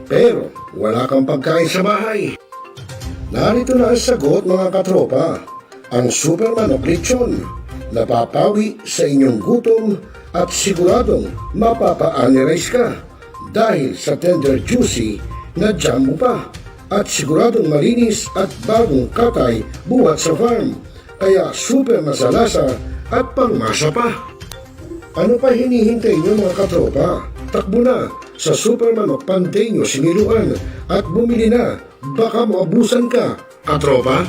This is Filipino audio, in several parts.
pero wala kang pagkain sa bahay. Narito na ang sagot mga katropa. Ang super manok lechon. Napapawi sa inyong gutom at siguradong mapapa-anirize ka dahil sa tender juicy na jam mo pa at siguradong malinis at bagong katay buhat sa farm. Kaya super masalasa at pangmasa pa. Ano pa hinihintay niyo mga katropa? Takbo na sa Super Manok Panteño Siniluan at bumili na. Baka maubusan ka, katropa.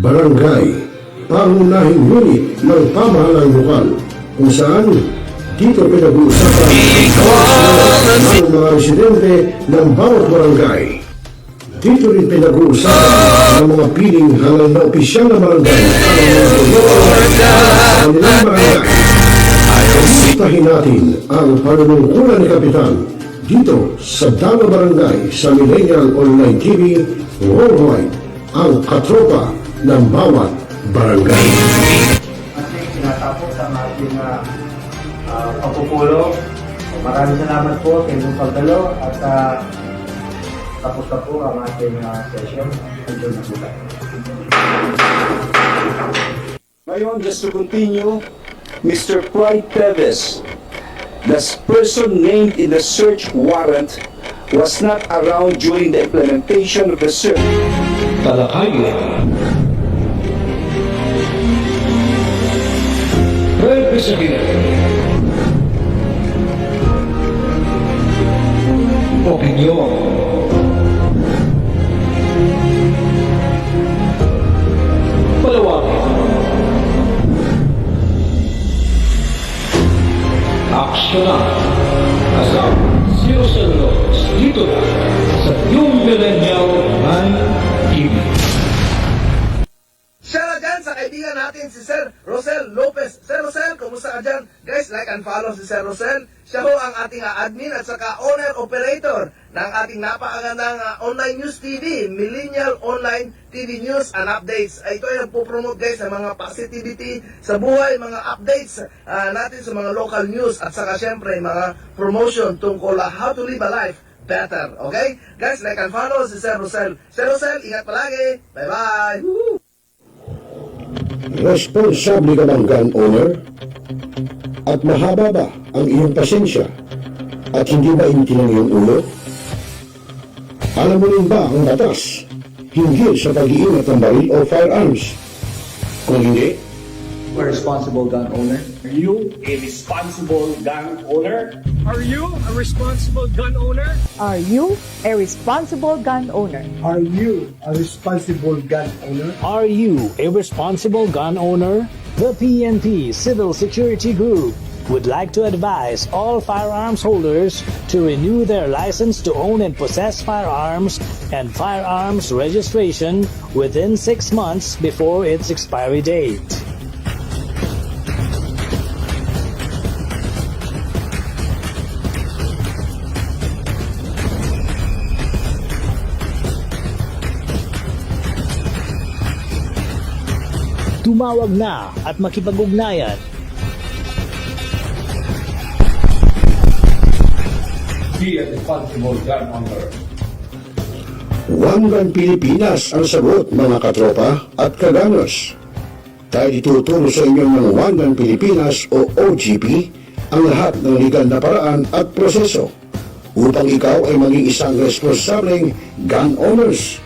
Barangay, pangunahing unit ng pamahalang lokal kung saan dito pinag-uusapan ang mga residente ng bawat barangay. Dito rin pinag-uusapan ang mga piling hangal na opisyal na barangay ang kanilang barangay. Bisitahin natin ang panunungkulan ni Kapitan dito sa Dama Barangay sa Millennial Online TV Worldwide, ang katropa ng bawat barangay. At tinatapos ang ating pagpupulong. Maraming salamat po sa inyong pagdalo at tapos na po ang ating session. Enjoy na po tayo. Ngayon, just to continue, Mr. Clyde Teves, the person named in the search warrant, was not around during the implementation of the search. Talakaya. Representative. Opinion. Palawakin. Aksyonan. Kasama Zero Celulos dito na sa Yung Millennial Online TV. Shoutout dyan sa kaibigan natin si Sir Rosel Lopez. Sir Rosel, kumusta ka dyan? Guys, like and follow si Sir Rosel. Siya ho ang ating admin at saka owner-operator ng ating napakagandang online news TV, Millennial Online TV News and Updates. Ito ay nagpo-promote guys sa mga positivity sa buhay, mga updates natin sa mga local news at saka syempre mga promotion tungkol how to live a life better. Okay? Guys, like and follow si Sir Rosel. Sir Rosel, ingat palagi. Bye-bye. Woo! Responsable ka bang gun owner? At mahaba ba ang iyong pasensya? At hindi ba intin ang iyong ulo? Alam mo rin ba ang batas hinggil sa pag-iingat ng baril o firearms? Kung hindi, A responsible gun owner. Are you a responsible gun owner? Are you a responsible gun owner? Are you a responsible gun owner? Are you a responsible gun owner? Are you a responsible gun owner? The PNP Civil Security Group would like to advise all firearms holders to renew their license to own and possess firearms and firearms registration within 6 months before its expiry date. Tumawag na at makipag-ugnayan. Be a responsible gun owner. One Gun Pilipinas ang sagot mga katropa at kagangers. Tayo ituturo sa inyo ng One Gun Pilipinas o OGP ang lahat ng legal na paraan at proseso upang ikaw ay maging isang responsableng gun owners.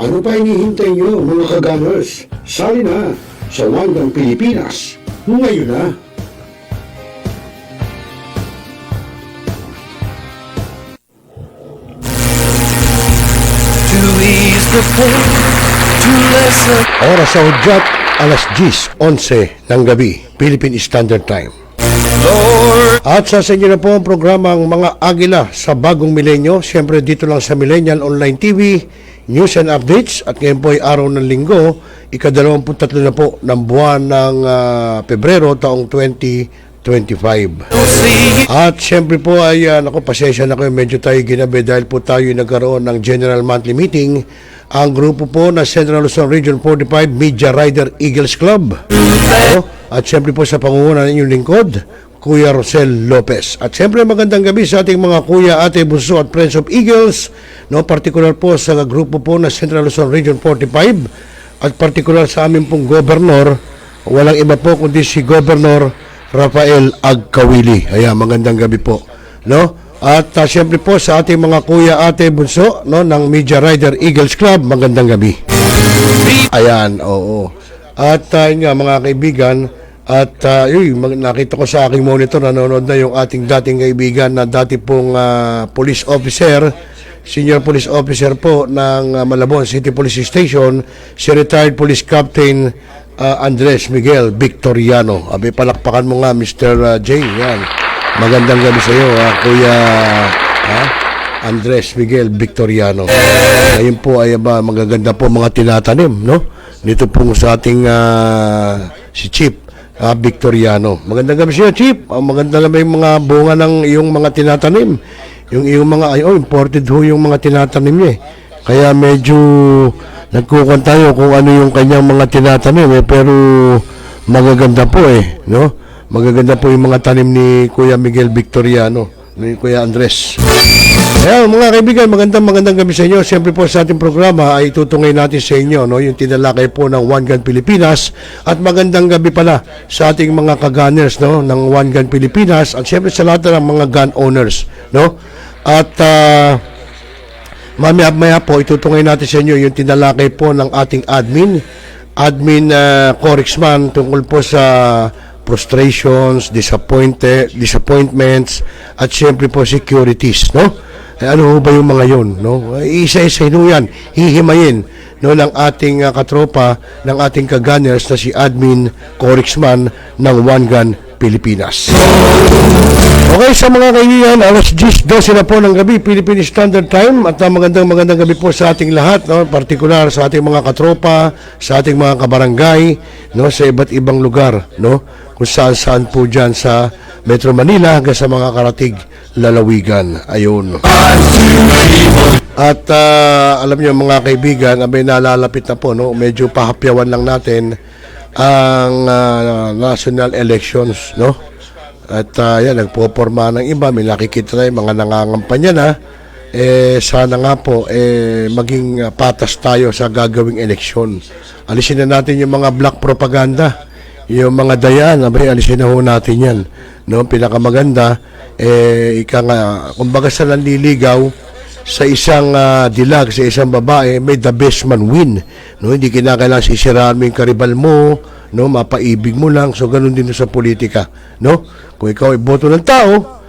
Ano pa hinihintay nyo mga kagangers? Sali na sa One Gun Pilipinas ngayon na. Oras sa hudyat, alas 10:11 ng gabi, Philippine Standard Time. At sa inyo na po ang programang Mga Agila sa Bagong Milenyo. Siyempre dito lang sa Millennial Online TV, News and Updates. At ngayon po ay araw ng Linggo, ika-23 na po ng buwan ng Pebrero taong 2025. 25. At syempre po ay, pasensya na kayo, medyo tayo ginabi dahil po tayo nagkaroon ng General Monthly Meeting. Ang grupo po na Central Luzon Region 45 Media Rider Eagles Club. At syempre po sa pangunguna ng inyong lingkod, Kuya Rosel Lopez. At syempre magandang gabi sa ating mga kuya, ate, bunso at friends of Eagles. No, particular po sa grupo po na Central Luzon Region 45 at particular sa aming pong governor, walang iba po kundi si Governor Rafael Agkawili. Ayan, magandang gabi po. No? At syempre po sa ating mga kuya, ate, bunso, no, ng Media Rider Eagles Club, magandang gabi. Ayan, oo. At yun nga, mga kaibigan, at nakita ko sa aking monitor, nanonood na yung ating dating kaibigan na dati pong police officer, senior police officer po ng Malabon City Police Station, si retired police captain Andres Miguel Victoriano. Abi, palakpakan mo nga, Mr. J. Yan. Magandang gabi sa iyo, Kuya Andres Miguel Victoriano. Ngayon po ay magaganda po mga tinatanim, no? Dito po sa ating si Chief Victoriano. Magandang gabi sa iyo, Chief. Maganda naman yung mga bunga ng iyong mga tinatanim. Yung iyong mga, imported ho yung mga tinatanim niya. Kaya medyo nagkukuhan tayo kung ano yung kanyang mga tinatanim, pero magaganda po no? Magaganda po yung mga tanim ni Kuya Miguel Victoriano, ni Kuya Andres. Ayan, mga kaibigan, magandang gabi sa inyo. Siyempre po sa ating programa ay tutungay natin sa inyo, no, yung tinalakay po ng One Gun Pilipinas, at magandang gabi pala sa ating mga ka-gunners, no, ng One Gun Pilipinas, at siyempre sa lahat ng mga gun owners, no? At mamaya po itutungay natin sa inyo yung tinalakay po ng ating admin Corexman tungkol po sa frustrations, disappointments, at siyempre po securities, no? Ano ba yung mga yun, no? Isa-isa yan, hihimayin, no, ng ating katropa, ng ating ka-gunners na si admin Corexman ng One Gun Pilipinas. Okay, sa mga kaibigan, alas 10:12 na po ng gabi, Philippine Standard Time, at magandang gabi po sa ating lahat, no? Partikular sa ating mga katropa, sa ating mga kabarangay, no, sa iba't ibang lugar, no, kung saan po dyan sa Metro Manila hanggang sa mga karatig lalawigan. Ayun. At alam niyo mga kaibigan, may nalalapit na po, no, medyo pahapyawan lang natin ang national elections, no? At yan, nagpoporma ng iba, may nakikita na yung mga nangangampanya na. Sana nga po maging patas tayo sa gagawing eleksyon. Alisin na natin yung mga black propaganda, yung mga dayaan, alisin na ho natin yan, no? Pinakamaganda, kumbaga sa nanliligaw sa isang dilag, sa isang babae, may the best man win, no? Hindi kinakailangan sisiraan mo yung karibal mo, no, mapaibig mo lang. So ganun din sa politika, no? Kung ikaw iboto ng tao,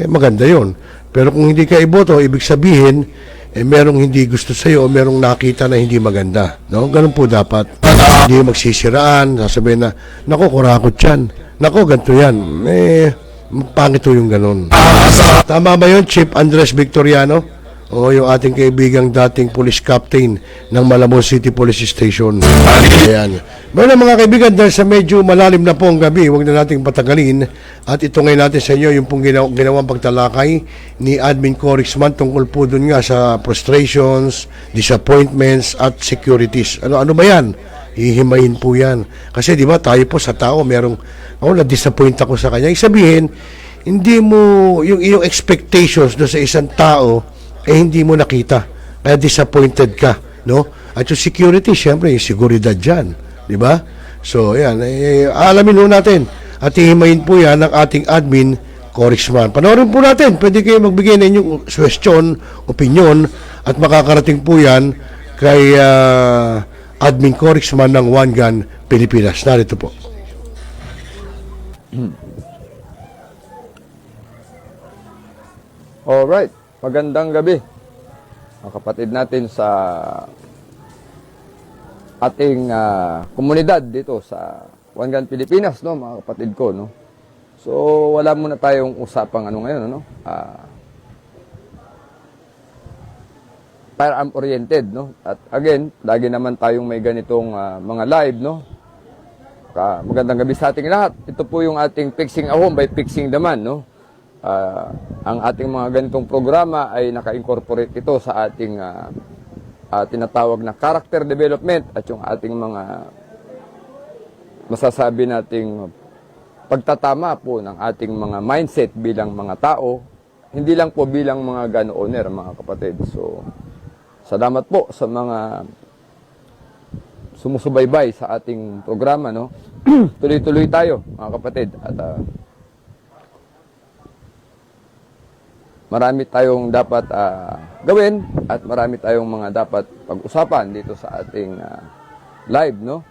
maganda yon. Pero kung hindi ka iboto, ibig sabihin merong hindi gusto sa iyo o merong nakita na hindi maganda, no? Ganun po dapat. Hindi magsisiraan, sasabihin na, nako, kurakot yan, nako, ganito yan. Pangit yung ganun. Tama ba yun, Chief Andres Victoriano? O yung ating kaibigang dating police captain ng Malabon City Police Station. Ayan. Pero mga kaibigan, dahil sa medyo malalim na po ang gabi, huwag na nating patagalin at itungay natin sa inyo yung pong ginawang pagtalakay ni Admin Corexman tungkol po dun nga sa frustrations, disappointments at securities. Ano ba yan? Hihimayin po yan. Kasi di ba tayo po sa tao, merong, na-disappoint ako sa kanya. Sabihin, hindi mo, yung iyong expectations do sa isang tao, hindi mo nakita. Kaya disappointed ka, no? At yung security, syempre, yung seguridad dyan. Di ba? So, yan. Alamin ho natin. At hihimayin po yan ng ating admin, Corexman. Panoorin po natin. Pwede kayo magbigay ng inyong question, opinion, at makakarating po yan kay admin Corexman ng One Gun Pilipinas. Narito po. Alright. Magandang gabi, mga kapatid natin sa ating komunidad dito sa One Gun Pilipinas, no, mga kapatid ko, no. So, wala muna tayong usapang ngayon, no. Firearm oriented, no. At again, lagi naman tayong may ganitong mga live, no. Magandang gabi sa ating lahat. Ito po yung ating Fixing a Home by Fixing the Man, no? Ang ating mga ganitong programa ay naka-incorporate ito sa ating tinatawag na character development at yung ating mga masasabi nating pagtatama po ng ating mga mindset bilang mga tao, hindi lang po bilang mga gun owner, mga kapatid. So, salamat po sa mga sumusubaybay sa ating programa, no? Tuloy-tuloy tayo, mga kapatid. At marami tayong dapat gawin at marami tayong mga dapat pag-usapan dito sa ating live, no?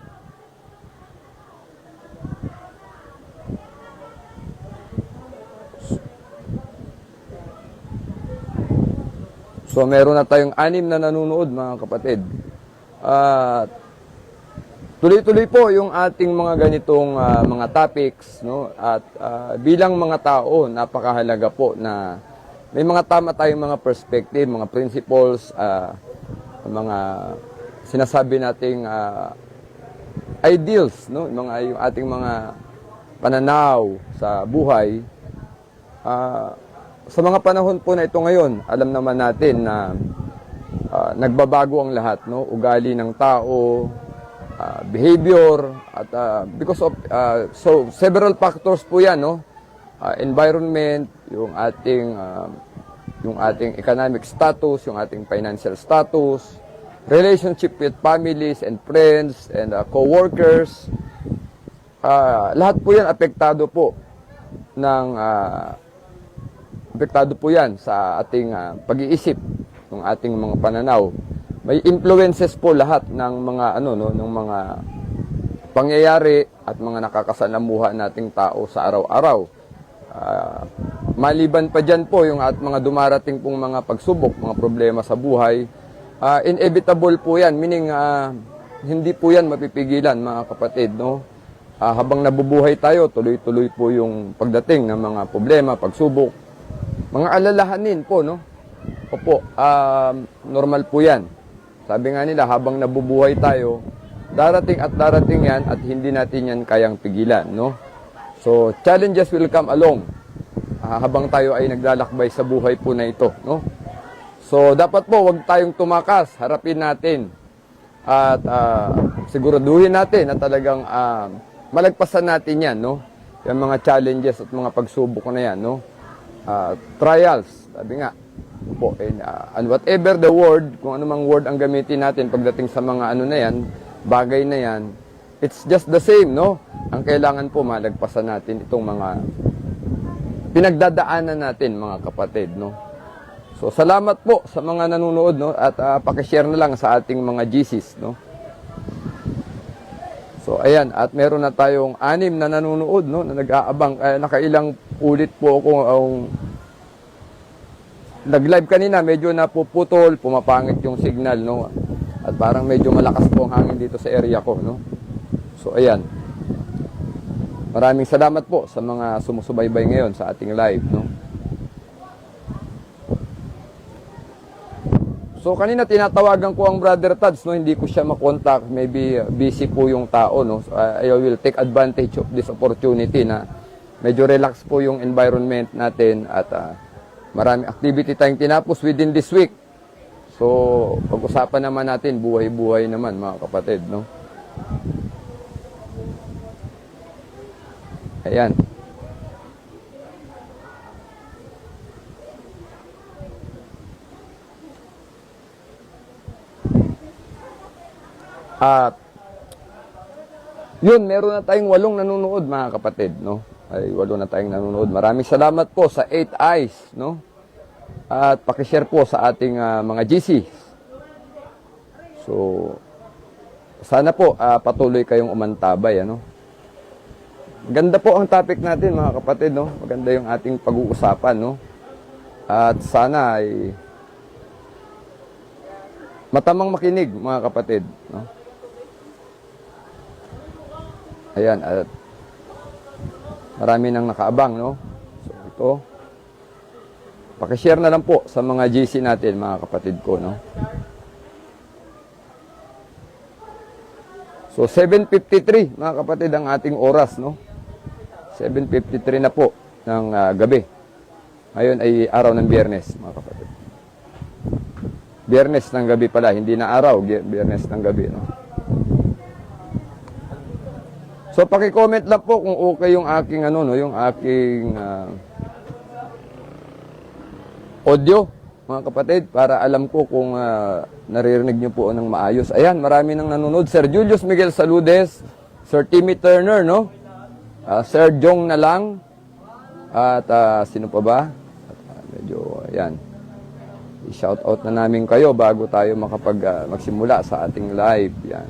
So, meron na tayong 6 na nanonood, mga kapatid. Tuloy-tuloy po yung ating mga ganitong mga topics, no? At bilang mga tao, napakahalaga po na may mga tama tayong mga perspective, mga principles, mga sinasabi nating ideals, no? Yung ating mga pananaw sa buhay. Sa mga panahon po na ito ngayon, alam naman natin na nagbabago ang lahat, no? Ugali ng tao, behavior, at because of so several factors po yan, no? Environment, yung ating economic status, yung ating financial status, relationship with families and friends and co-workers, lahat po yan apektado po yan sa ating pag-iisip, ng ating mga pananaw. May influences po lahat ng mga ng mga pangyayari at mga nakakasalamuha nating tao sa araw-araw. Maliban pa dyan po yung mga dumarating pong mga pagsubok, mga problema sa buhay, inevitable po yan, meaning hindi po yan mapipigilan, mga kapatid, no? Habang nabubuhay tayo, tuloy-tuloy po yung pagdating ng mga problema, pagsubok, mga alalahanin po, no? Opo, normal po yan. Sabi nga nila, habang nabubuhay tayo, darating yan at hindi natin yan kayang pigilan, no? So, challenges will come along habang tayo ay naglalakbay sa buhay po na ito, no? So, dapat po, wag tayong tumakas, harapin natin at siguraduhin natin na talagang malagpasan natin yan, no? Yung mga challenges at mga pagsubok na yan, no? Trials, sabi nga. Po, and whatever the word, kung anumang word ang gamitin natin pagdating sa mga na yan, bagay na yan, it's just the same, no? Ang kailangan po, malagpasan natin itong mga pinagdadaanan natin, mga kapatid, no? So, salamat po sa mga nanonood, no? At pakishare na lang sa ating mga GCs, no? So, ayan, at meron na tayong 6 na nanonood, no? Na nag-aabang, nakailang ulit po akong nag-live kanina, medyo napuputol, pumapangit yung signal, no? At parang medyo malakas po ang hangin dito sa area ko, no? So, ayan. Maraming salamat po sa mga sumusubaybay ngayon sa ating live, no? So, kanina tinatawagan ko ang Brother Tads, no? Hindi ko siya makontak. Maybe busy po yung tao, no? So, I will take advantage of this opportunity na medyo relax po yung environment natin at maraming activity tayong tinapos within this week. So, pag-usapan naman natin, buhay-buhay naman, mga kapatid, no? Ayan. At, yun, meron na tayong 8 nanonood, mga kapatid, no? Ay 8 na tayong nanonood. Maraming salamat po sa 8 Eyes, no? At pakishare po sa ating mga GC. So, sana po patuloy kayong umantabay, ano? Maganda po ang topic natin, mga kapatid, no? Maganda yung ating pag-uusapan, no? At sana ay matamang makinig, mga kapatid, no? Ayan, at marami nang nakaabang, no? So, ito. Pakishare na lang po sa mga GC natin, mga kapatid ko, no? So 7:53 mga kapatid ang ating oras, no? 7:53 na po ng gabi. Ngayon ay araw ng Biyernes, mga kapatid. Biyernes ng gabi pala, hindi na araw, Biyernes ng gabi, no? So paki-comment lang po kung okay yung aking yung aking audio, mga kapatid, para alam ko kung naririnig niyo po ng maayos. Ayan, marami nang nanonood. Sir Julius Miguel Saludes, Sir Timmy Turner, no? Sir Jong na lang. At sino pa ba? Medyo, ayan. I-shout out na namin kayo bago tayo magsimula sa ating live. Yan.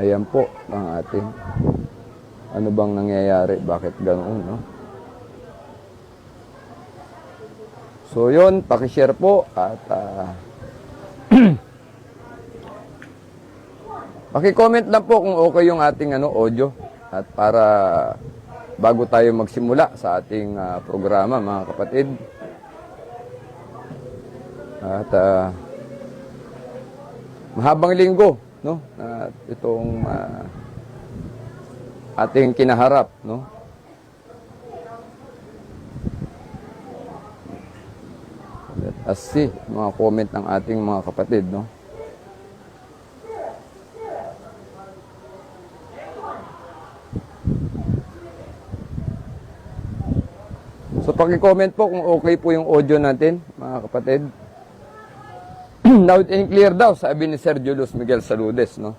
Ayan po ang ating ano bang nangyayari, bakit ganoon, no? So yun, paki-share po at paki-comment lang po kung okay yung ating audio at para bago tayo magsimula sa ating programa, mga kapatid. At mahabang linggo, no? At itong ating kinaharap, no? Let us see mga comment ng ating mga kapatid, no? So paki-comment po kung okay po yung audio natin, mga kapatid. Loud and clear daw, sabi ni Sir Julius Miguel Saludes, no?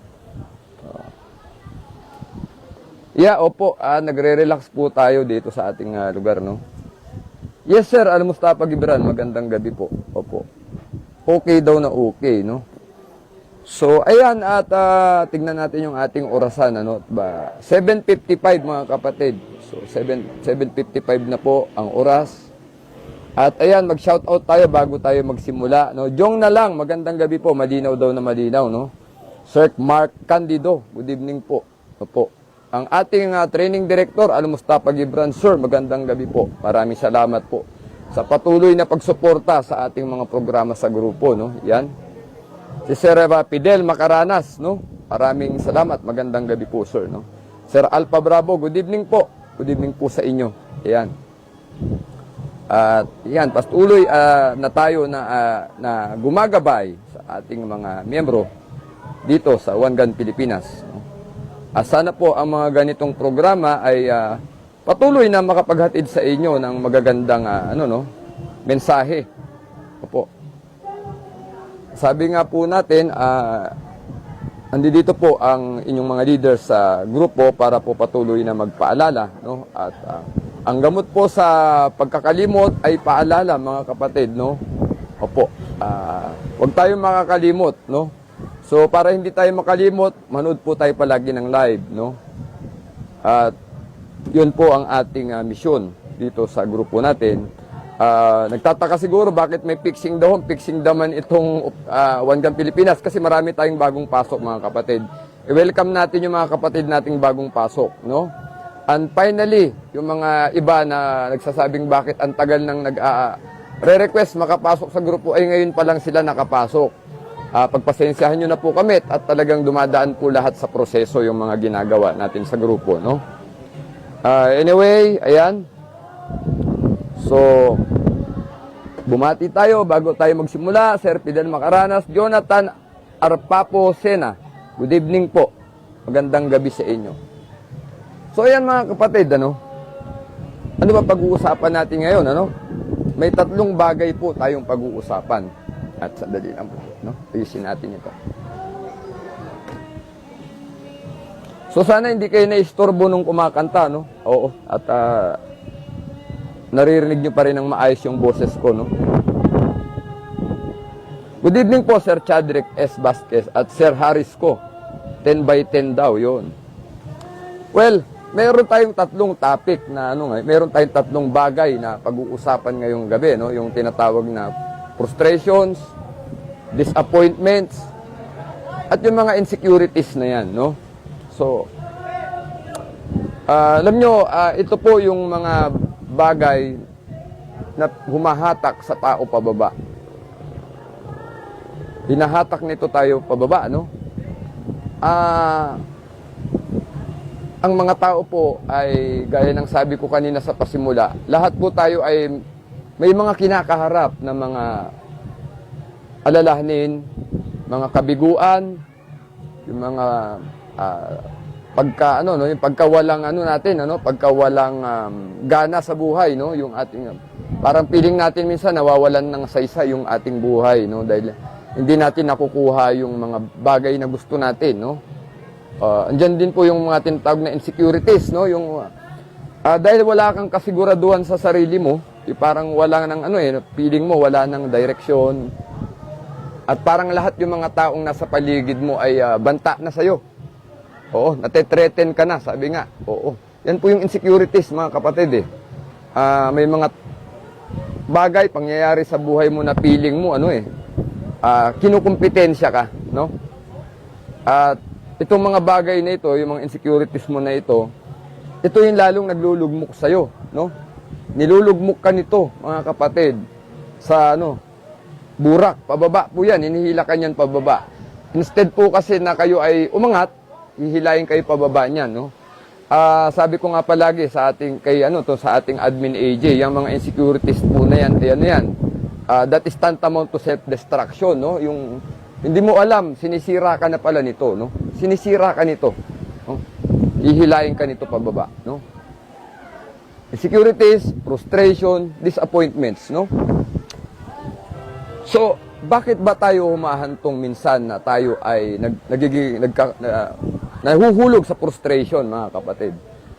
Yeah, opo, nagre-relax po tayo dito sa ating lugar, no? Yes, sir, Mustafa Gibran, magandang gabi po. Opo. Okay daw na okay, no? So, ayan, at tignan natin yung ating orasan, ano? 7:55, mga kapatid. So, 7:55 na po ang oras. At ayan, mag-shoutout tayo bago tayo magsimula, no? Jong na lang, magandang gabi po. Malinaw daw na malinaw, no? Sir Mark Candido, good evening po. Opo. Ang ating training director, Mustafa Gibran, sir, magandang gabi po. Maraming salamat po sa patuloy na pagsuporta sa ating mga programa sa grupo, no? Yan. Si Sir Fidel Macaranas, no? Maraming salamat, magandang gabi po, sir, no? Sir Alpha Bravo, good evening po. Good evening po sa inyo. Yan. At yan, patuloy na tayo na gumagabay sa ating mga miyembro dito sa One Gun Pilipinas. No? Sana po ang mga ganitong programa ay patuloy na makapaghatid sa inyo ng magagandang mensahe. Opo. Sabi nga po natin, andito po ang inyong mga leaders sa grupo para po patuloy na magpaalala, no? At ang gamot po sa pagkakalimot ay paalala, mga kapatid, no? Opo. Huwag tayong makakalimot, no? So, para hindi tayo makalimot, manood po tayo palagi ng live, no? At yun po ang ating misyon dito sa grupo natin. Nagtataka siguro bakit may fixing the home, fixing the man itong One Gun Pilipinas kasi marami tayong bagong pasok, mga kapatid. I-welcome natin yung mga kapatid nating bagong pasok, no? And finally, yung mga iba na nagsasabing bakit ang tagal nang re-request makapasok sa grupo ay ngayon pa lang sila nakapasok. Pagpasensyahan nyo na po kami at talagang dumadaan po lahat sa proseso yung mga ginagawa natin sa grupo, no? Anyway, ayan. So, bumati tayo bago tayo magsimula. Sir Fidel Macaranas, Jonathan Arpapo Sena, good evening po. Magandang gabi sa inyo. So, ayan mga kapatid, ano ba pag-uusapan natin ngayon, ano? May tatlong bagay po tayong pag-uusapan. At sandali lang po, no? Ayusin natin ito. So sana hindi kayo na-istorbo nung kumakanta, no? Oo. At naririnig nyo pa rin ng maayos yung boses ko, no? Good evening po, Sir Chadrick S. Vasquez at Sir Harris ko. 10 by 10 daw, yon. Well, meron tayong tatlong topic na meron tayong tatlong bagay na pag-uusapan ngayong gabi, no? Yung tinatawag na frustrations, disappointments, at yung mga insecurities na yan, no? So, alam nyo, ito po yung mga bagay na humahatak sa tao pababa. Hinahatak nito tayo pababa, no? Ang mga tao po ay, gaya ng sabi ko kanina sa pasimula, lahat po tayo ay may mga kinakaharap na mga alalahanin, mga kabiguan, yung mga yung pagkawalang pagkawalang gana sa buhay, no? Yung ating parang feeling natin minsan nawawalan ng saysay yung ating buhay, no? Dahil hindi natin nakukuha yung mga bagay na gusto natin, no? Andyan din po yung mga tinatawag na insecurities, no? Yung dahil wala kang kasiguraduhan sa sarili mo, parang wala nang feeling mo wala nang direction. At parang lahat yung mga taong nasa paligid mo ay banta na sa'yo. Oo, nate-threaten ka na, sabi nga. Oo. Yan po yung insecurities, mga kapatid, eh. May mga bagay, pangyayari sa buhay mo na feeling mo, kinukumpetensya ka, no? At itong mga bagay na ito, yung mga insecurities mo na ito yung lalong naglulugmok sa'yo, no? Nilulugmok ka nito, mga kapatid, sa, burak, pababa po yan, hinihila ka niyan pababa. Instead po kasi na kayo ay umangat, hihilayin kayo pababa niyan, no? Sabi ko nga palagi sa ating sa ating admin AJ, yung mga insecurities po na yan, that is tantamount to self-destruction, no? Yung hindi mo alam, sinisira ka na pala nito, no? Sinisira ka nito, no? Hihilayin ka nito pababa, no? Insecurities, frustration, disappointments, no? So, bakit ba tayo humahantong minsan na tayo ay nahuhulog sa frustration, mga kapatid?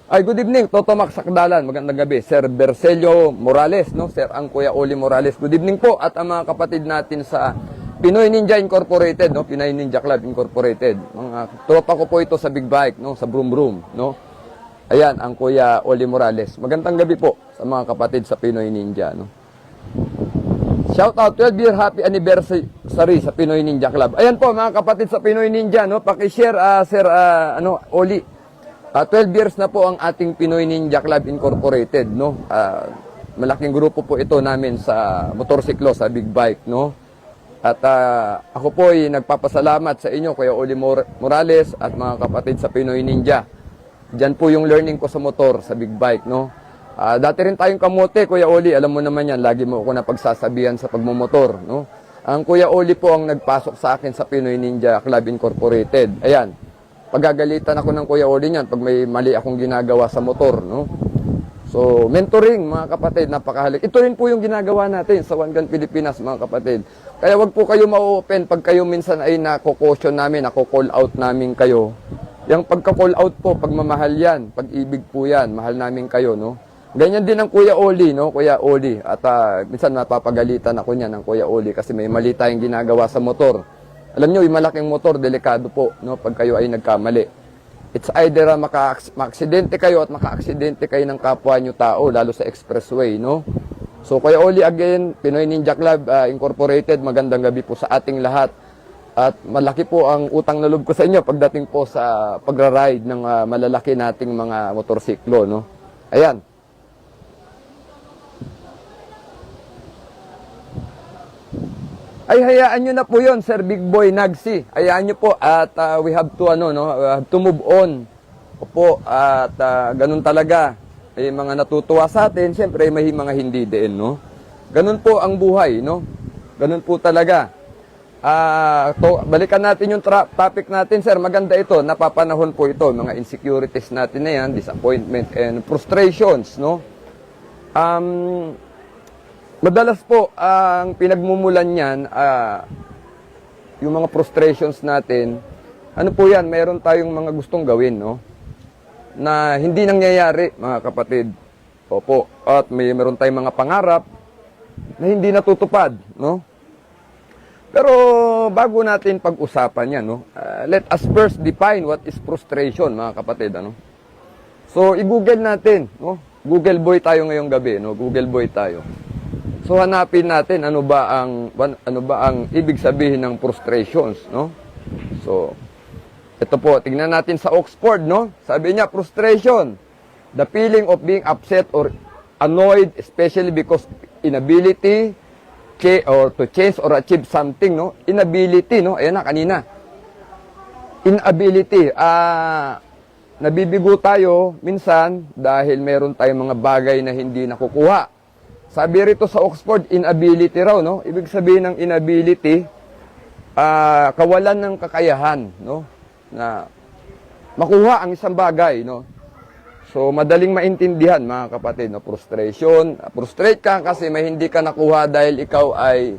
Ay, good evening, Toto Mac Sakdalan, magandang gabi. Sir Bercelio Morales, no? Sir ang Kuya Oli Morales, good evening po. At ang mga kapatid natin sa Pinoy Ninja Incorporated, no? Pinoy Ninja Club Incorporated. Mga tropa ko po ito sa Big Bike, no? Sa Broom Broom, no? Ayan, ang Kuya Oli Morales. Magandang gabi po sa mga kapatid sa Pinoy Ninja, no? Shout out, 12-year happy anniversary sa Pinoy Ninja Club. Ayan po, mga kapatid sa Pinoy Ninja, no? Paki-share, Sir, Oli. 12 years na po ang ating Pinoy Ninja Club Incorporated, no? Malaking grupo po ito namin sa motorsiklo, sa big bike, no? At ako po ay nagpapasalamat sa inyo, Kuya Oli Morales at mga kapatid sa Pinoy Ninja. Diyan po yung learning ko sa motor, sa big bike, no? Dati rin tayong kamote, Kuya Oli, alam mo naman yan, lagi mo ako napagsasabihan sa pagmumotor, no? Ang Kuya Oli po ang nagpasok sa akin sa Pinoy Ninja Club Incorporated. Ayan, pagagalitan ako ng Kuya Oli niyan pag may mali akong ginagawa sa motor, no? So, mentoring, mga kapatid, napakahalik. Ito rin po yung ginagawa natin sa One Gun Pilipinas, mga kapatid. Kaya wag po kayo ma-open pag kayo minsan ay nako-caution namin, nako-call out namin kayo. Yung pagka-call out po, pagmamahal yan, pag-ibig po yan, mahal namin kayo, no? Ganyan din ang Kuya Oli, no? Kuya Oli. At minsan napapagalitan ako niyan ng Kuya Oli kasi may mali tayong ginagawa sa motor. Alam nyo, yung malaking motor, delikado po, no? Pag kayo ay nagkamali. It's either maka-aksidente kayo at maka-aksidente kayo ng kapwa nyo tao, lalo sa expressway, no? So, Kuya Oli, again, Pinoy Ninja Club Incorporated, magandang gabi po sa ating lahat. At malaki po ang utang na loob ko sa inyo pagdating po sa pagra-ride ng malalaki nating mga motorsiklo, no? Ayan. Ay, hayaan nyo na po yon, Sir Big Boy Nagsi. Hayaan nyo po at we have to, we have to move on. Opo, at ganun talaga. May mga natutuwa sa atin, siyempre may mga hindi din, no? Ganun po ang buhay, no? Ganun po talaga. Balikan natin yung topic natin, sir. Maganda ito, napapanahon po ito. Mga insecurities natin na yan, disappointment and frustrations, no? Madalas po, ang pinagmumulan niyan, yung mga frustrations natin, ano po yan, mayroon tayong mga gustong gawin, no? Na hindi nangyayari, mga kapatid. Opo, at mayroon tayong mga pangarap na hindi natutupad, no? Pero bago natin pag-usapan yan, no? Let us first define what is frustration, mga kapatid, ano? So, i-google natin, no? Google boy tayo ngayong gabi, no? Google boy tayo. So hanapin natin ano ba ang ibig sabihin ng frustrations, no? So, ito po, tingnan natin sa Oxford, no? Sabi niya, frustration, the feeling of being upset or annoyed, especially because inability or to change or achieve something, no? Inability, no? Ayan na, kanina. Inability. Nabibigo tayo minsan dahil meron tayong mga bagay na hindi nakukuha. Sabi rito sa Oxford, inability raw, no? Ibig sabihin ng inability, kawalan ng kakayahan, no? Na makuha ang isang bagay, no? So, madaling maintindihan, mga kapatid, no? Frustration. Frustrate ka kasi may hindi ka nakuha dahil ikaw ay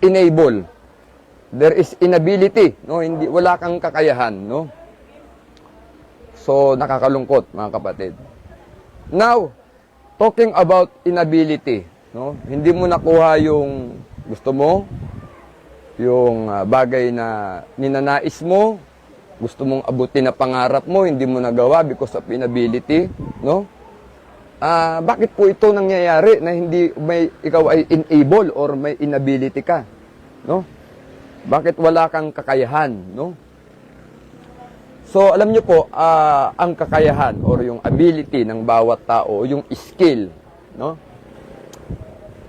unable. There is inability, no? Wala kang kakayahan, no? So, nakakalungkot, mga kapatid. Now, talking about inability, no? Hindi mo nakuha yung gusto mo, yung bagay na ninanais mo, gusto mong abutin na pangarap mo, hindi mo nagawa because of inability, no? Bakit po ito nangyayari na hindi ikaw ay unable or may inability ka, no? Bakit wala kang kakayahan, no? So, alam niyo po, ang kakayahan or yung ability ng bawat tao, yung skill, no?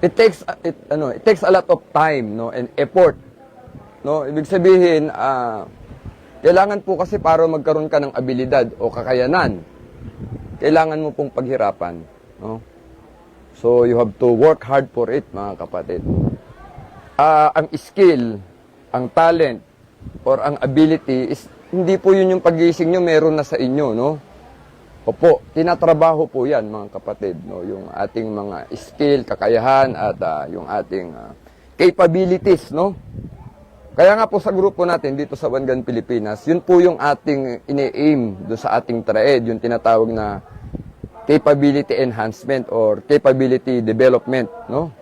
It takes a lot of time, no, and effort, no? Ibig sabihin, kailangan po kasi para magkaroon ka ng abilidad o kakayanan, kailangan mo pong paghirapan, no? So, you have to work hard for it, mga kapatid. Ang skill, ang talent, or ang ability is hindi po yun yung pagising nyo, meron na sa inyo, no? Opo, tinatrabaho po yan, mga kapatid, no? Yung ating mga skill, kakayahan, at yung ating capabilities, no? Kaya nga po sa grupo natin dito sa One Gun Pilipinas, yun po yung ating ine-aim doon sa ating TRAED, yung tinatawag na capability enhancement or capability development, no?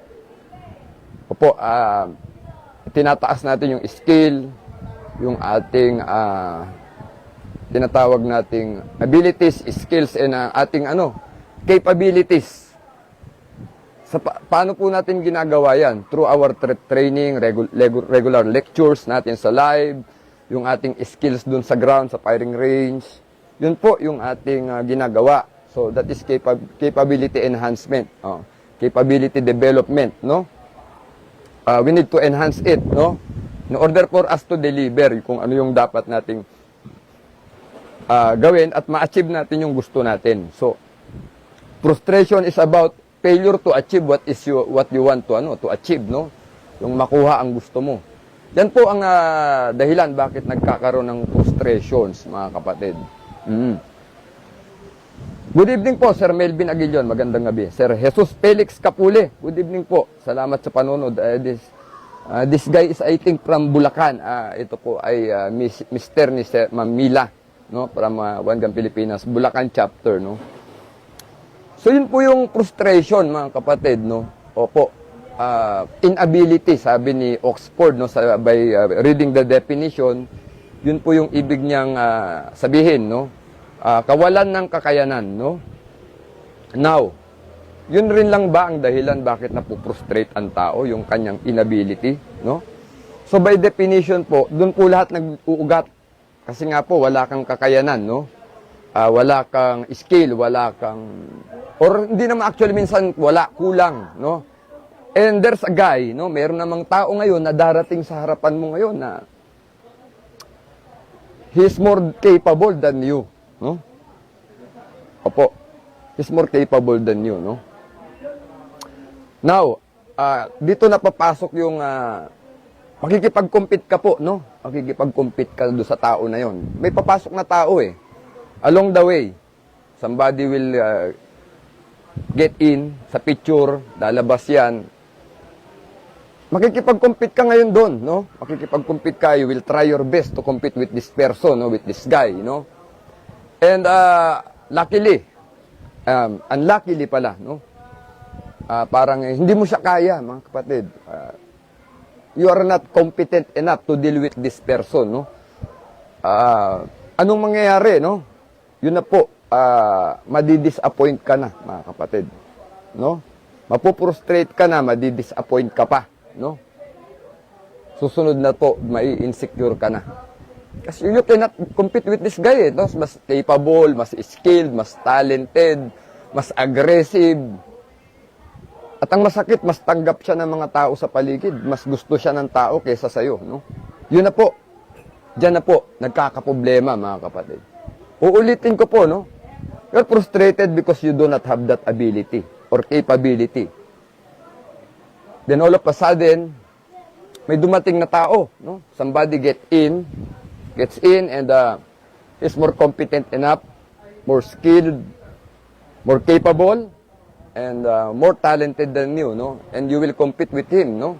Opo, tinataas natin yung skill, yung ating tinatawag nating abilities, skills, and ating capabilities. Paano po natin ginagawa yan? Through our training, regular lectures natin sa live, yung ating skills dun sa ground, sa firing range. Yun po yung ating ginagawa. So, that is capability enhancement. Capability development, no? We need to enhance it, no? In order for us to deliver kung ano yung dapat nating gawin at ma-achieve natin yung gusto natin. So, frustration is about failure to achieve what you want to achieve, no? Yung makuha ang gusto mo. Yan po ang dahilan bakit nagkakaroon ng frustrations, mga kapatid. Good evening po, Sir Melvin Aguilion. Magandang gabi. Sir Jesus Felix Capule. Good evening po. Salamat sa panonood. This guy is, I think, from Bulacan. Ito po ay Mr. ni Ma'am Mila, no? From One Gun Pilipinas, Bulacan chapter, no? So, yun po yung frustration, mga kapatid, no? Opo. Inability, sabi ni Oxford, no? By reading the definition, yun po yung ibig niyang sabihin, no? Kawalan ng kakayanan, no? Now, yun rin lang ba ang dahilan bakit napuprostrate ang tao, yung kanyang inability, no? So, by definition po, dun po lahat nag-uugat. Kasi nga po, wala kang kakayanan, no? Wala kang skill, wala kang... Or hindi naman actually minsan wala, kulang, no? And there's a guy, no? Meron namang tao ngayon na darating sa harapan mo ngayon na he's more capable than you, no? Opo. He's more capable than you, no? Now, dito na papasok yung makikipag-compete ka po, no? Makikipag-compete ka doon sa tao na yon. May papasok na tao eh. Along the way, somebody will get in sa picture, lalabas yan. Makikipag-compete ka ngayon doon, no? Makikipag-compete ka, you will try your best to compete with this person, no? With this guy, no? And luckily, unluckily pala, no? Parang hindi mo siya kaya, mga kapatid. You are not competent enough to deal with this person, no? Anong mangyayari, no? Yun na po, madidisappoint ka na, mga kapatid. No? Mapuprostrate ka na, madidisappoint ka pa. No? Susunod na po, mai-insecure ka na. Kasi you cannot compete with this guy, no? Mas capable, mas skilled, mas talented, mas aggressive. At ang masakit, mas tanggap siya ng mga tao sa paligid. Mas gusto siya ng tao kaysa sa'yo, no? Yun na po. Diyan na po, nagkakaproblema, mga kapatid. Uulitin ko po, no? You're frustrated because you do not have that ability or capability. Then all of a sudden, may dumating na tao, no? Somebody gets in and is more competent enough, more skilled, more capable, and more talented than you, no? And you will compete with him, no?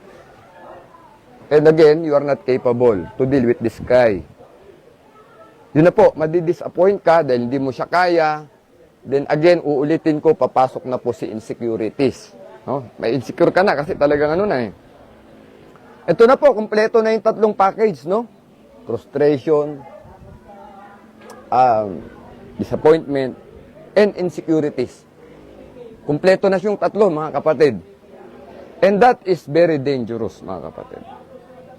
And again, you are not capable to deal with this guy. Yun na po, madi-disappoint ka dahil hindi mo siya kaya. Then again, uulitin ko, papasok na po si insecurities. No? May insecure ka na kasi talagang ano na eh. Ito na po, kompleto na yung tatlong package, no? Frustration, disappointment, and insecurities. Kompleto na yung tatlo, mga kapatid. And that is very dangerous, mga kapatid.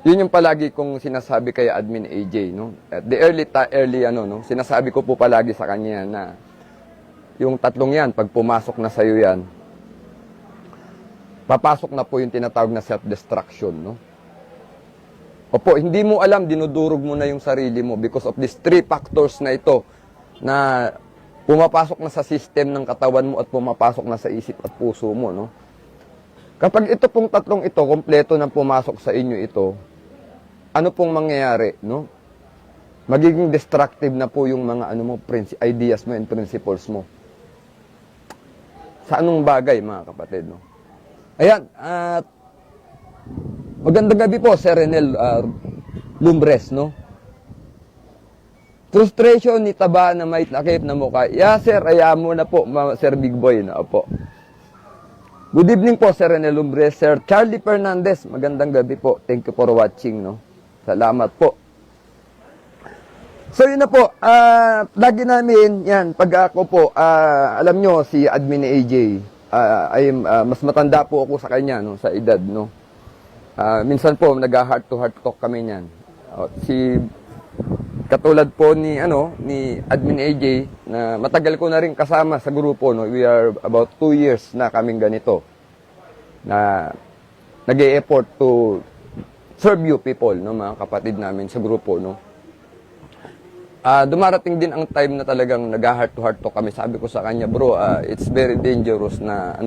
Yun yung palagi kong sinasabi kay Admin AJ, no? At the early sinasabi ko po palagi sa kanya na yung tatlong yan, pag pumasok na sa'yo yan, papasok na po yung tinatawag na self-destruction, no? Opo, hindi mo alam, dinudurog mo na yung sarili mo because of these 3 factors na ito na pumapasok na sa system ng katawan mo at pumapasok na sa isip at puso mo, no? Kapag ito pong tatlong ito, kompleto na pumasok sa inyo ito, ano pong mangyayari, no? Magiging destructive na po yung mga ideas mo and principles mo. Sa anong bagay, mga kapatid, no? Ayan, at magandang gabi po, Sir Renel Lumbres, no? Frustration ni taba na may takip na mukha. Yeah, sir, ayaw mo na po, Sir Big Boy, na po. Good evening po, Sir Renel Lumbres. Sir Charlie Fernandez, magandang gabi po. Thank you for watching, no? Salamat po. So, yun na po. Lagi namin, yan, pag ako po, alam nyo, si Admin AJ, mas matanda po ako sa kanya, no, sa edad, no. Minsan po, nag-heart to heart talk kami niyan. Katulad po ni Admin AJ, na matagal ko na rin kasama sa grupo, no. We are about 2 years na kaming ganito, na nag-e-effort to serve you people, no, mga kapatid namin sa grupo, no. Dumarating din ang time na talagang nag-heart to heart talk kami. Sabi ko sa kanya, bro, it's very dangerous na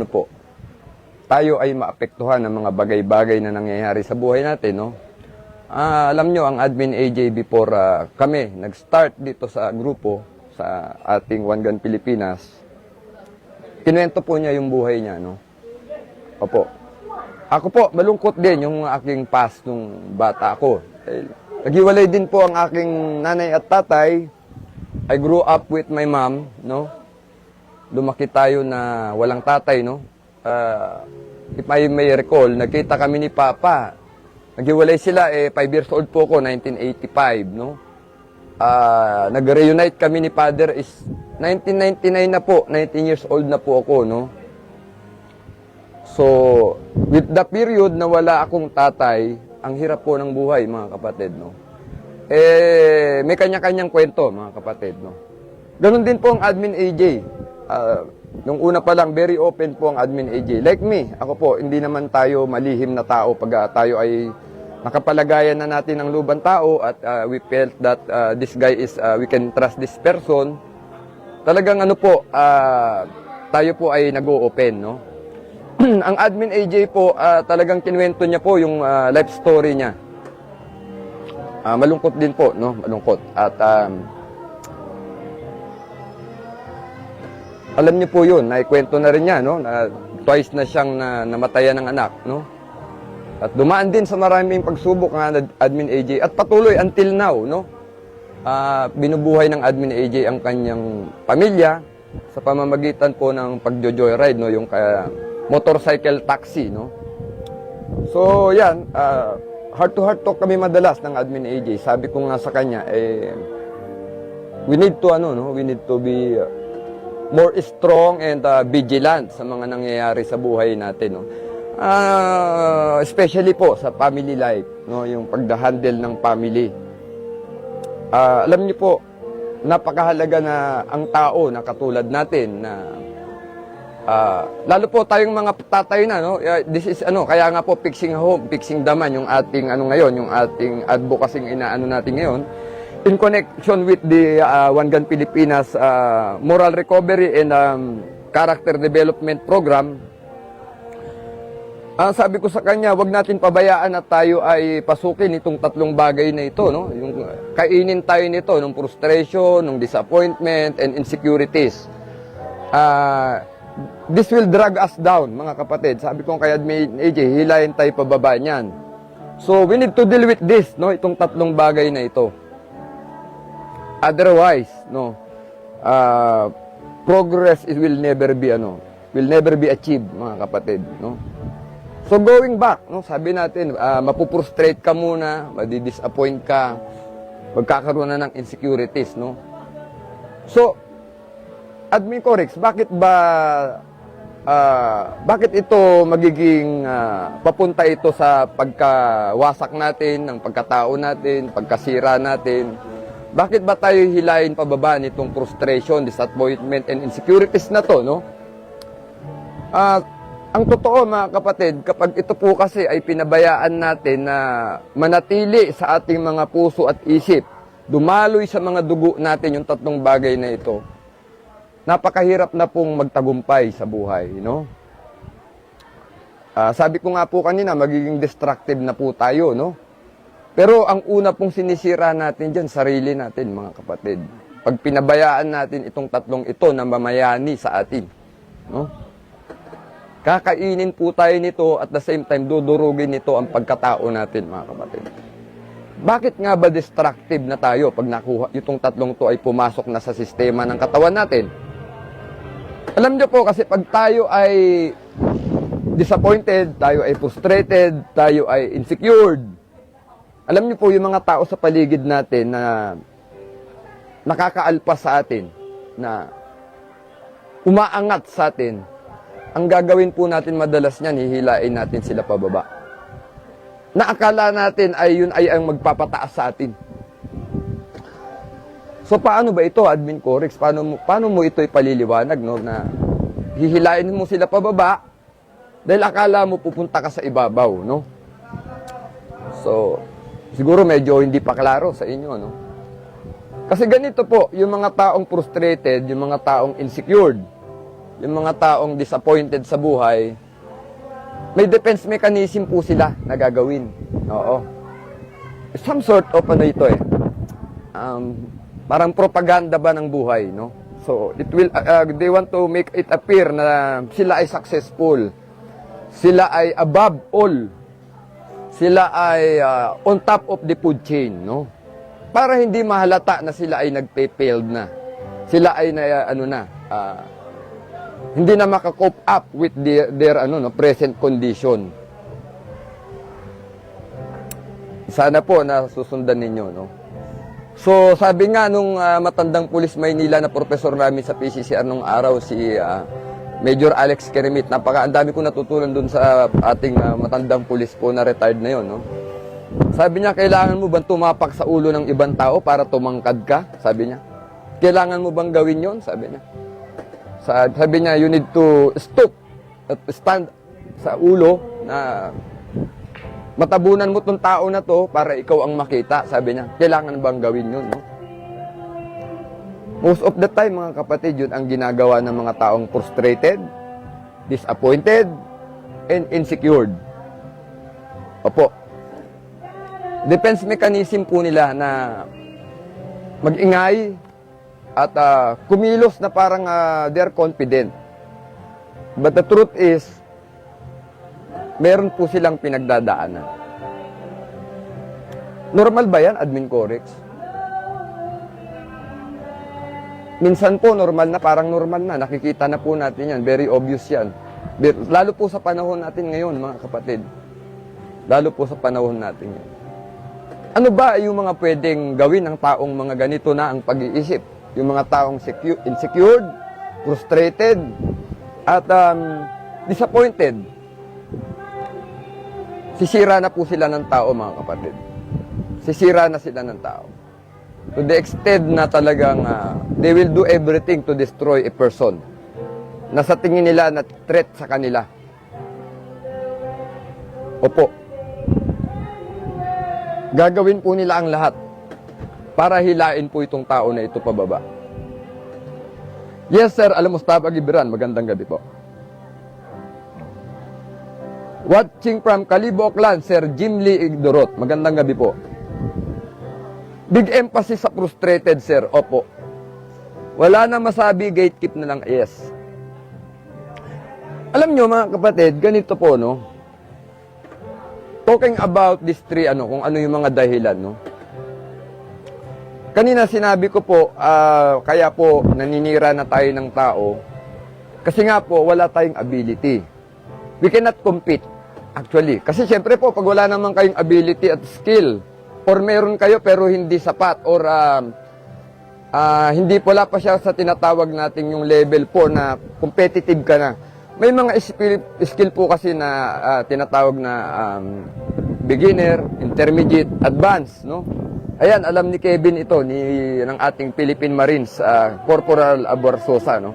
tayo ay maapektuhan ng mga bagay-bagay na nangyayari sa buhay natin, no? Alam nyo, ang Admin AJ before kami nag-start dito sa grupo, sa ating One Gun Pilipinas, kinuwento po niya yung buhay niya, no? Opo. Ako po, malungkot din yung aking past nung bata ako. Naghiwalay din po ang aking nanay at tatay. I grew up with my mom, no? Lumaki tayo na walang tatay, no? If I may recall, nagkita kami ni Papa. Naghiwalay sila, 5 years old po ako, 1985, no? Nag-reunite kami ni Father is 1999 na po, 19 years old na po ako, no? So, with the period na wala akong tatay, ang hirap po ng buhay, mga kapatid, no? May kanya-kanyang kwento, mga kapatid, no? Ganun din po ang Admin AJ. Nung una pa lang, very open po ang Admin AJ. Like me, ako po, hindi naman tayo malihim na tao pag tayo ay nakapalagayan na natin ang lubang tao at we felt that this guy is, we can trust this person. Talagang tayo po ay nag-o-open, no? Ang Admin AJ po, talagang kinuwento niya po yung life story niya. Malungkot din po, no? Malungkot. At alam niyo po yun, naikwento na rin niya, no? Na twice na siyang namatayan ng anak, no? At dumaan din sa maraming pagsubok ng Admin AJ at patuloy until now, no? Binubuhay ng Admin AJ ang kanyang pamilya sa pamamagitan po ng pagjo-joyride, no? Yung motorcycle taxi, no? So, yan, heart to heart talk kami madalas ng Admin AJ. Sabi ko nga sa kanya, we need to be more strong and vigilant sa mga nangyayari sa buhay natin, no? Especially po sa family life, no? Yung pag-handle ng family. Alam niyo po, napakahalaga na ang tao na katulad natin na lalo po tayong mga tatay na, no? This is kaya nga po fixing home, fixing the man yung ating ngayon, yung ating advocacy inaano natin ngayon in connection with the One Gun Pilipinas Moral Recovery and Character Development Program. Sabi ko sa kanya, wag natin pabayaan na tayo ay pasukin itong tatlong bagay na ito, no? Yung kainin tayo nito ng frustration, ng disappointment and insecurities. This will drag us down, mga kapatid. Sabi ko kay Admin AJ, hilahin tayo pababa niyan. So we need to deal with this, no? Itong tatlong bagay na ito. Otherwise, no, progress will never be achieved, mga kapatid, no? So going back, no, sabi natin, mapuprostrate ka muna, madidisappoint ka, magkakaroon na ng insecurities, no? So, Admin Corex, bakit ito magiging papunta ito sa pagkawasak natin, ng pagkatao natin, pagkasira natin? Bakit ba tayo hilahin pababa nitong frustration, disappointment, and insecurities na to, no? Ang totoo, mga kapatid, kapag ito po kasi ay pinabayaan natin na manatili sa ating mga puso at isip, dumaloy sa mga dugo natin yung tatlong bagay na ito, napakahirap na pong magtagumpay sa buhay, no? Sabi ko nga po kanina, magiging destructive na po tayo, no? Pero ang una pong sinisira natin dyan, sarili natin, mga kapatid. Pag pinabayaan natin itong tatlong ito na mamayani sa atin, no? Kakainin po tayo nito at the same time dudurugin nito ang pagkatao natin, mga kapatid. Bakit nga ba destructive na tayo pag nakuha itong tatlong to ay pumasok na sa sistema ng katawan natin? Alam niyo po kasi pag tayo ay disappointed, tayo ay frustrated, tayo ay insecure, alam niyo po yung mga tao sa paligid natin na nakakaalpas sa atin, na umaangat sa atin, ang gagawin po natin madalas niyan, hihilain natin sila pababa. Naakala natin ay yun ay ang magpapataas sa atin. So paano ba ito, Admin Corex? Paano mo ito ipaliliwanag, no? Na hihilain mo sila pababa dahil akala mo pupunta ka sa ibabaw, no? So, siguro medyo hindi pa klaro sa inyo, no? Kasi ganito po, yung mga taong frustrated, yung mga taong insecure, yung mga taong disappointed sa buhay, may defense mechanism po sila na gagawin. Oo. Some sort of ito parang propaganda ba ng buhay, no? So, it will, they want to make it appear na sila ay successful. Sila ay above all. Sila ay on top of the food chain, no? Para hindi mahalata na sila ay nagpe-failed na. Sila ay hindi na maka-cope up with their present condition. Sana po na susundan ninyo, no? So, sabi nga nung matandang pulis Maynila na professor namin sa PCCR nung araw, si Major Alex Kermit, ang dami ko natutunan dun sa ating matandang pulis po na retired na yon, no? Sabi niya, kailangan mo bang tumapak sa ulo ng ibang tao para tumangkad ka? Sabi niya. Kailangan mo bang gawin yon? Sabi niya. Sabi niya, you need to stoop at stand sa ulo na matabunan mo tong tao na to para ikaw ang makita. Sabi niya, kailangan bang gawin yun, no? Most of the time, mga kapatid, yun ang ginagawa ng mga taong frustrated, disappointed, and insecure. Opo. Defense mechanism po nila na mag-ingay at kumilos na parang they're confident. But the truth is, meron po silang pinagdadaanan. Normal ba yan, Admin Corex? Minsan po, normal na, parang normal na. Nakikita na po natin yan. Very obvious yan. Lalo po sa panahon natin ngayon, mga kapatid. Lalo po sa panahon natin ngayon. Ano ba yung mga pwedeng gawin ng taong mga ganito na ang pag-iisip? Yung mga taong insecure, frustrated, at disappointed. Sisira na po sila ng tao, mga kapatid. Sisira na sila ng tao. To the extent na talagang they will do everything to destroy a person na sa tingin nila na threat sa kanila. Opo. Gagawin po nila ang lahat para hilain po itong tao na ito pababa. Yes, sir. Alam Mustafa Gibran, magandang gabi po. Watching from Kalibo Clan, Sir Jim Lee Igdorot, magandang gabi po. Big emphasis sa frustrated, sir. Opo. Wala na masabi, gatekeep na lang. Yes. Alam nyo, mga kapatid, ganito po, no? Talking about these three, kung ano yung mga dahilan, no? Kanina sinabi ko po, kaya po naninira na tayo ng tao kasi nga po wala tayong ability. We cannot compete, actually. Kasi syempre po, pag wala naman kayong ability at skill, or meron kayo pero hindi sapat, or hindi wala pa siya sa tinatawag natin yung level 4 na competitive ka na. May mga skill po kasi na tinatawag na beginner, intermediate, advanced, no? Ayan, alam ni Kevin ito, ng ating Philippine Marines, Corporal Aborsosa, no?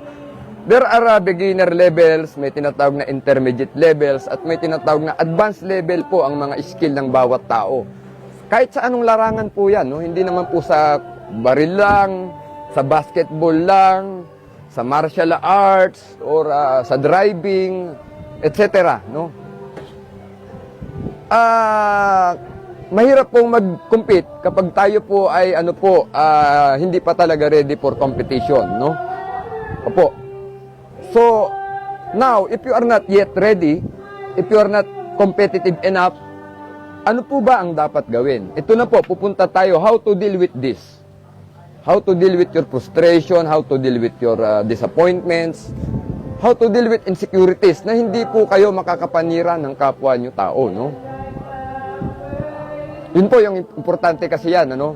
There are beginner levels, may tinatawag na intermediate levels, at may tinatawag na advanced level po ang mga skill ng bawat tao. Kahit sa anong larangan po yan, no? Hindi naman po sa baril lang, sa basketball lang, sa martial arts, or sa driving, etc. No? Mahirap pong mag-compete kapag tayo po ay hindi pa talaga ready for competition. No? Opo. So, now, if you are not yet ready, if you are not competitive enough, ano po ba ang dapat gawin? Ito na po, pupunta tayo, how to deal with this. How to deal with your frustration, how to deal with your disappointments, how to deal with insecurities na hindi po kayo makakapanira ng kapwa nyo tao, no? Yun po yung importante kasi yan, ano?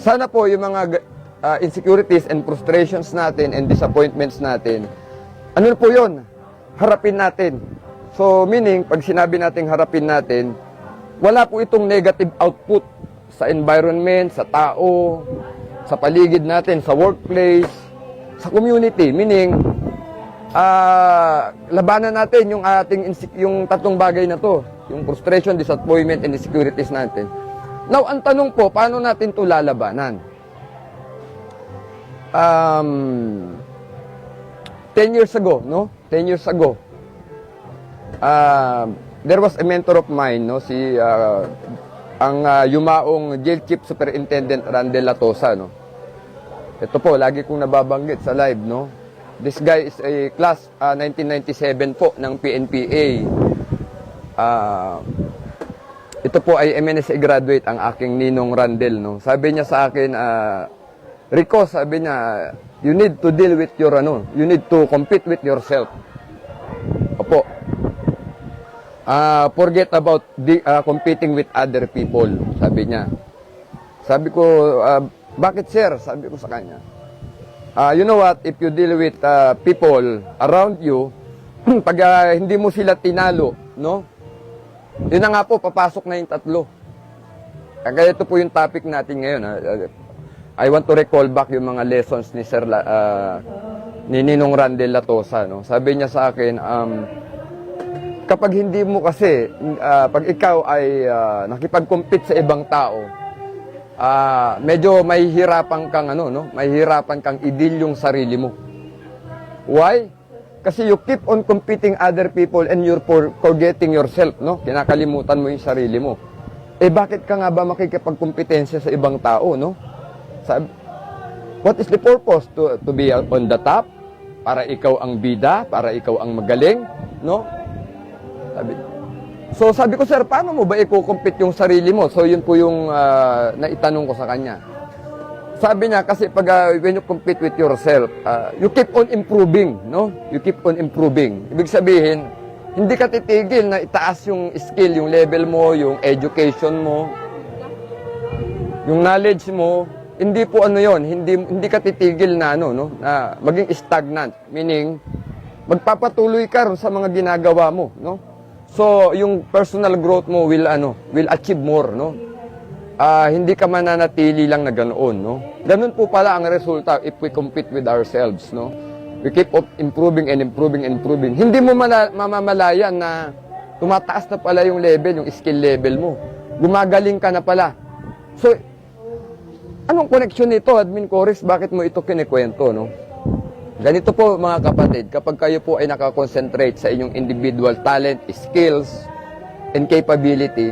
Sana po yung mga insecurities and frustrations natin and disappointments natin, ano po yun? Harapin natin. So, meaning, pag sinabi natin harapin natin, wala po itong negative output sa environment, sa tao, sa paligid natin, sa workplace, sa community. Meaning, labanan natin yung ating yung tatlong bagay na to, yung frustration, disappointment, and insecurities natin. Now, ang tanong po, paano natin to lalabanan? 10 years ago, no? 10 years ago, there was a mentor of mine, no? Ang yumaong Jail Chief Superintendent Randel Latosa, no? Ito po, lagi kong nababanggit sa live, no? This guy is a class 1997 po ng PNPA. Ito po ay MNSA graduate ang aking ninong Randel, no? Sabi niya sa akin, Rico, sabi niya, you need to deal with your, you need to compete with yourself. Opo. Forget about competing with other people, sabi niya. Sabi ko, bakit sir? Sabi ko sa kanya. You know what, if you deal with people around you, pag hindi mo sila tinalo, no? Yun na nga po, papasok na yung tatlo. Kaya ito po yung topic natin ngayon. I want to recall back yung mga lessons ni Sir ni Ninong Randel Latosa, no? Sabi niya sa akin, kapag hindi mo kasi, pag ikaw ay nakipag-compete sa ibang tao, medyo mahihirapan kang mahihirapan kang i-deal yung sarili mo. Why? Kasi you keep on competing other people and you're forgetting yourself, no? Kinakalimutan mo yung sarili mo. Bakit ka nga ba makikipagkompetensya sa ibang tao, no? What is the purpose? To be on the top? Para ikaw ang bida? Para ikaw ang magaling? No? Sabi ko, sir, paano mo ba i-compete yung sarili mo? So, yun po yung naitanong ko sa kanya. Sabi niya, kasi pag when you compete with yourself, you keep on improving, no? You keep on improving. Ibig sabihin, hindi ka titigil na itaas yung skill, yung level mo, yung education mo, yung knowledge mo. Hindi po yon, hindi ka titigil na na maging stagnant, meaning magpapatuloy ka sa mga ginagawa mo, no? So, yung personal growth mo will achieve more, no? hindi ka mananatili lang na ganoon, no? Ganun po pala ang resulta if we compete with ourselves, no? We keep up improving and improving and improving. Hindi mo mamamalayan na tumataas na pala yung level, yung skill level mo. Gumagaling ka na pala. So, anong connection nito, Admin Coris? Bakit mo ito kinikwento, no? Ganito po mga kapatid, kapag kayo po ay nakakonsentrate sa inyong individual talent, skills, and capability,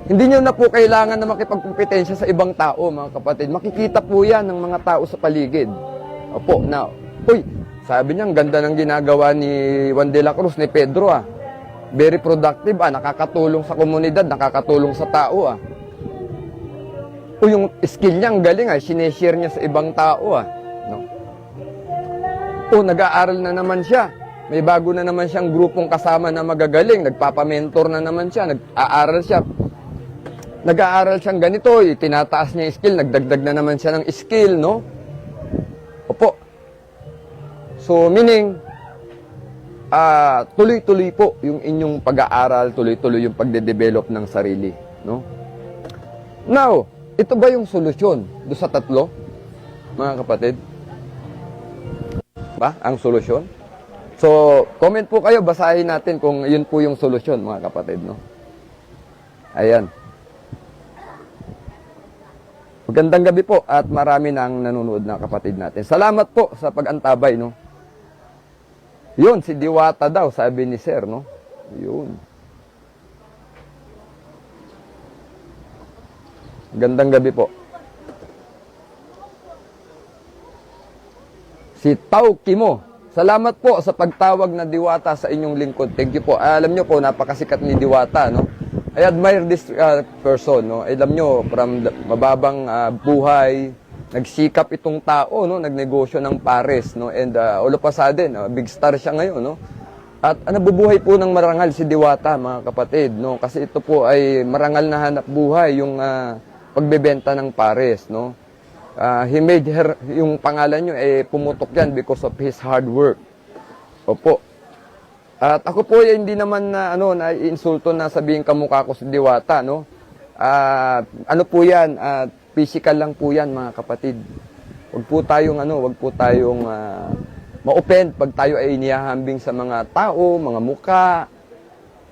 hindi nyo na po kailangan na makipagkumpetensya sa ibang tao, mga kapatid. Makikita po yan ng mga tao sa paligid. Opo, now, uy, sabi niya, ang ganda ng ginagawa ni Juan de la Cruz, ni Pedro, very productive, nakakatulong sa komunidad, nakakatulong sa tao, O yung skill niya, ang galing, sineshare niya sa ibang tao, no? O nag-aaral na naman siya. May bago na naman siyang grupong kasama na magagaling. Nagpapamentor na naman siya. Nag-aaral siya. Nag-aaral siyang ganito. Tinataas niya yung skill. Nagdagdag na naman siya ng skill, no? Opo. So, meaning, tuloy-tuloy po yung inyong pag-aaral, tuloy-tuloy yung pagde-develop ng sarili, no? Now, ito ba yung solusyon do sa tatlo, mga kapatid? Ba? Ang solusyon? So, comment po kayo, basahin natin kung yun po yung solusyon, mga kapatid, no? Ayan. Magandang gabi po at marami nang nanonood na kapatid natin. Salamat po sa pag-antabay, no? Yun, si Diwata daw, sabi ni Sir, no? Yun. Gandang gabi po. Si Tau Kimo. Salamat po sa pagtawag na Diwata sa inyong lingkod. Thank you po. Alam nyo po, napakasikat ni Diwata, no? I admire this person, no? Alam nyo, from mababang buhay, nagsikap itong tao, no? Nagnegosyo ng pares, no? And all of a sudden, big star siya ngayon, no? At nabubuhay po ng marangal si Diwata, mga kapatid, no? Kasi ito po ay marangal na hanap buhay, yung pagbebenta ng pares, no? He made her, yung pangalan nyo, pumutok yan because of his hard work. Opo. At ako po hindi naman na insulto na sabihin kamukha ko si Diwata, no? Ano po yan, physical lang po yan, mga kapatid. Wag po tayong ma-offend pag tayo ay inihahambing sa mga tao, mga muka.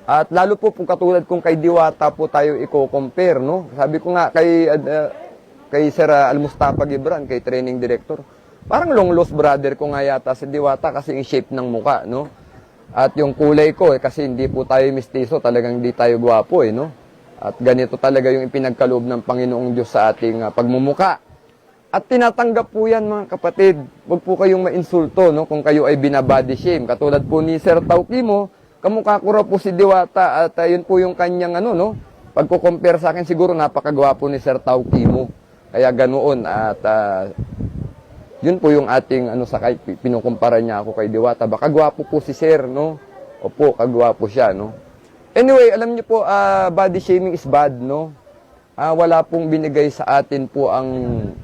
At lalo po katulad kung kay Diwata po tayo i-compare, no? Sabi ko nga kay Sir Al-Mustafa Gibran, kay training director, parang long lost brother ko nga yata si Diwata kasi yung shape ng muka, no? At yung kulay ko, kasi hindi po tayo mistiso, talagang hindi tayo gwapo, no? At ganito talaga yung ipinagkaloob ng Panginoong Diyos sa ating pagmumuka. At tinatanggap po yan, mga kapatid. Huwag po kayong mainsulto, no? Kung kayo ay binabody shame. Katulad po ni Sir Tau Kimo, kamukha ko raw po si Diwata at yun po yung kanyang no? Pagko-compare sa akin, siguro napakagwapo ni Sir Tau Kimo. Kaya ganoon at yun po yung ating sa kay pinukumpara niya ako kay Diwata. Baka gwapo po si Sir, no? Opo, kagwapo siya, no? Anyway, alam niyo po, body shaming is bad, no? Wala pong binigay sa atin po ang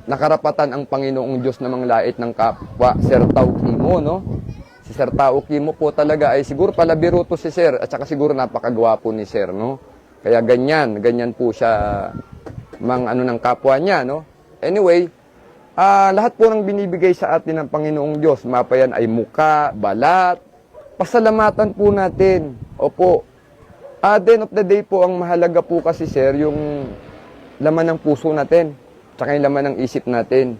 nakarapatan ang Panginoong Diyos na manglait ng kapwa Sir Tau Kimo, no? Si Sir Tau Kimo po talaga ay siguro palabiro to si Sir at saka siguro napakagwapo ni Sir, no? Kaya ganyan po siya ng kapwa niya, no? Anyway, lahat po ng binibigay sa atin ng Panginoong Diyos, mapayan ay muka, balat, pasalamatan po natin. Opo. At the end of the day po, ang mahalaga po kasi, Sir, yung laman ng puso natin, tsaka yung laman ng isip natin.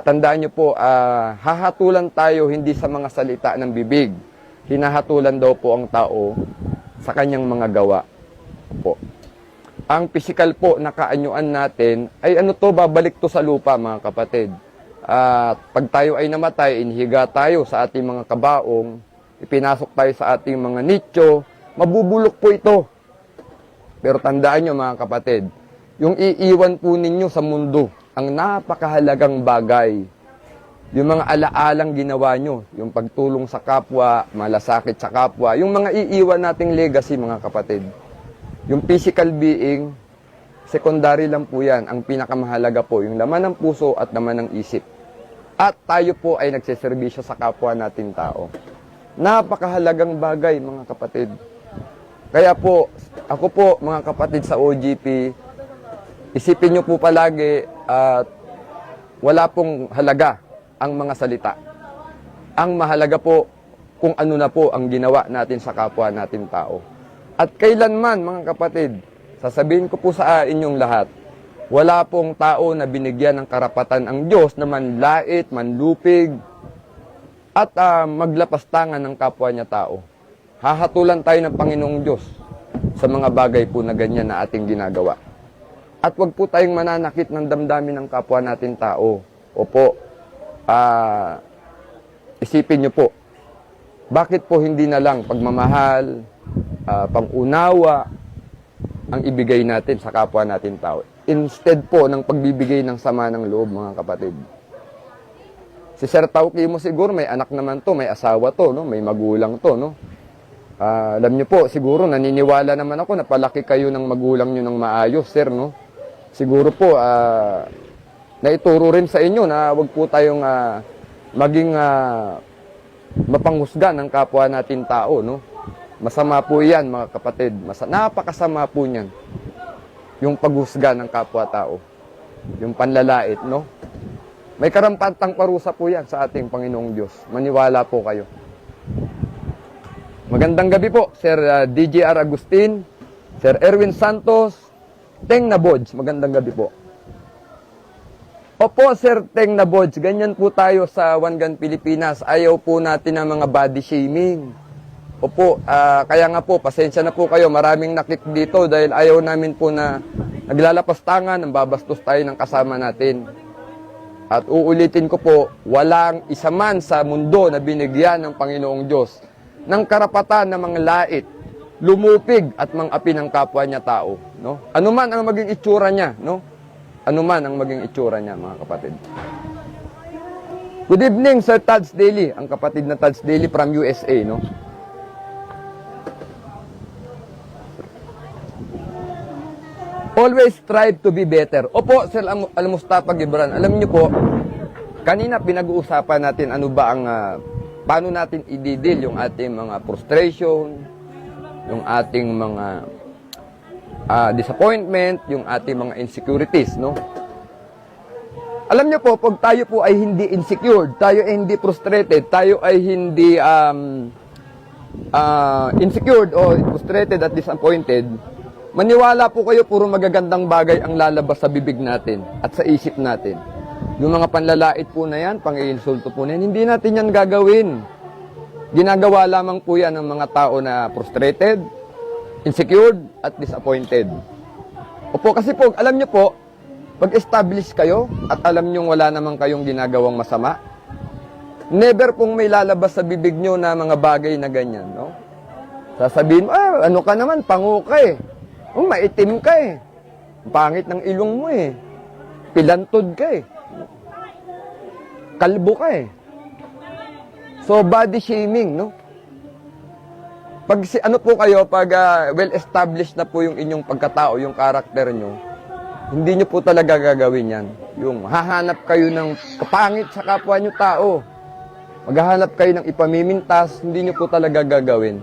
Tandaan nyo po, hahatulan tayo hindi sa mga salita ng bibig. Hinahatulan daw po ang tao sa kanyang mga gawa. Opo. Ang physical po na kaanyuan natin ay babalik to sa lupa, mga kapatid. Pag tayo ay namatay, inhiga tayo sa ating mga kabaong, ipinasok tayo sa ating mga nicho, mabubulok po ito. Pero tandaan nyo, mga kapatid, yung iiwan po ninyo sa mundo, ang napakahalagang bagay, yung mga alaalang ginawa nyo, yung pagtulong sa kapwa, malasakit sa kapwa, yung mga iiwan nating legacy, mga kapatid. Yung physical being, secondary lang po yan. Ang pinakamahalaga po, yung laman ng puso at laman ng isip. At tayo po ay nagsiservisyo sa kapwa nating tao. Napakahalagang bagay, mga kapatid. Kaya po, ako po, mga kapatid sa OGP, isipin nyo po palagi at wala pong halaga ang mga salita. Ang mahalaga po kung ano na po ang ginawa natin sa kapwa natin tao. At kailanman, mga kapatid, sasabihin ko po sa inyong lahat, wala pong tao na binigyan ng karapatan ang Diyos na manlait, manlupig, at maglapastangan ng kapwa niya tao. Hahatulan tayo ng Panginoong Diyos sa mga bagay po na ganyan na ating ginagawa. At wag po tayong mananakit ng damdamin ng kapwa natin tao. Opo, isipin nyo po, bakit po hindi na lang pagmamahal, pangunawa, ang ibigay natin sa kapwa natin tao? Instead po ng pagbibigay ng sama ng loob, mga kapatid. Si Sir Tauki mo siguro, may anak naman to, may asawa to, no? May magulang to, no? Alam nyo po, siguro naniniwala naman ako na palaki kayo ng magulang nyo ng maayos, sir, no? Siguro po, naituro rin sa inyo na wag po tayong maging mapanghusga ng kapwa natin tao, no? Masama po yan, mga kapatid. Napakasama po niyan. Yung paghusga ng kapwa tao. Yung panlalait, no? May karampatang parusa po yan sa ating Panginoong Diyos. Maniwala po kayo. Magandang gabi po, Sir DJR Agustin, Sir Erwin Santos, Teng Nabodge. Magandang gabi po. Opo, Sir Teng Nabodge, ganyan po tayo sa One Gun Pilipinas. Ayaw po natin ng mga body shaming. Opo, kaya nga po, pasensya na po kayo. Maraming naklik dito dahil ayaw namin po na naglalapastangan, babastos tayo ng kasama natin. At uulitin ko po, walang isa man sa mundo na binigyan ng Panginoong Diyos ng karapatan na manglait, lumupig at mangapi ng kapwa niya tao, no? Ano man ang maging itsura niya, no? Ano man ang maging itsura niya, mga kapatid. Good evening, Sir Tads Daily, ang kapatid na Tads Daily from USA, no? Always strive to be better. Opo, Sir Al-Mustafa Gibran, alam niyo po, kanina pinag-uusapan natin ano ba ang paano natin i-deal yung ating mga frustration, yung ating mga disappointment, yung ating mga insecurities, no? Alam niyo po, pag tayo po ay hindi insecure, tayo ay hindi frustrated, tayo ay hindi insecure o frustrated at disappointed, maniwala po kayo, puro magagandang bagay ang lalabas sa bibig natin at sa isip natin. Yung mga panlalait po na yan, pang-iinsulto po na yan, hindi natin yan gagawin. Ginagawa lamang po yan ng mga tao na frustrated, insecure, at disappointed. Opo, kasi po, alam nyo po, pag-establish kayo at alam nyo wala naman kayong ginagawang masama, never pong may lalabas sa bibig nyo na mga bagay na ganyan, no? Sasabihin mo, ano ka naman, pango ka eh. Maitim ka eh. Pangit ng ilong mo eh. Pilantod ka eh. Kalbo ka eh. So, body shaming, no? Pag ano po kayo, pag well-established na po yung inyong pagkatao, yung karakter nyo, hindi nyo po talaga gagawin yan. Yung hahanap kayo ng kapangit sa kapwa nyo tao. Maghahanap kayo ng ipamimintas, hindi nyo po talaga gagawin.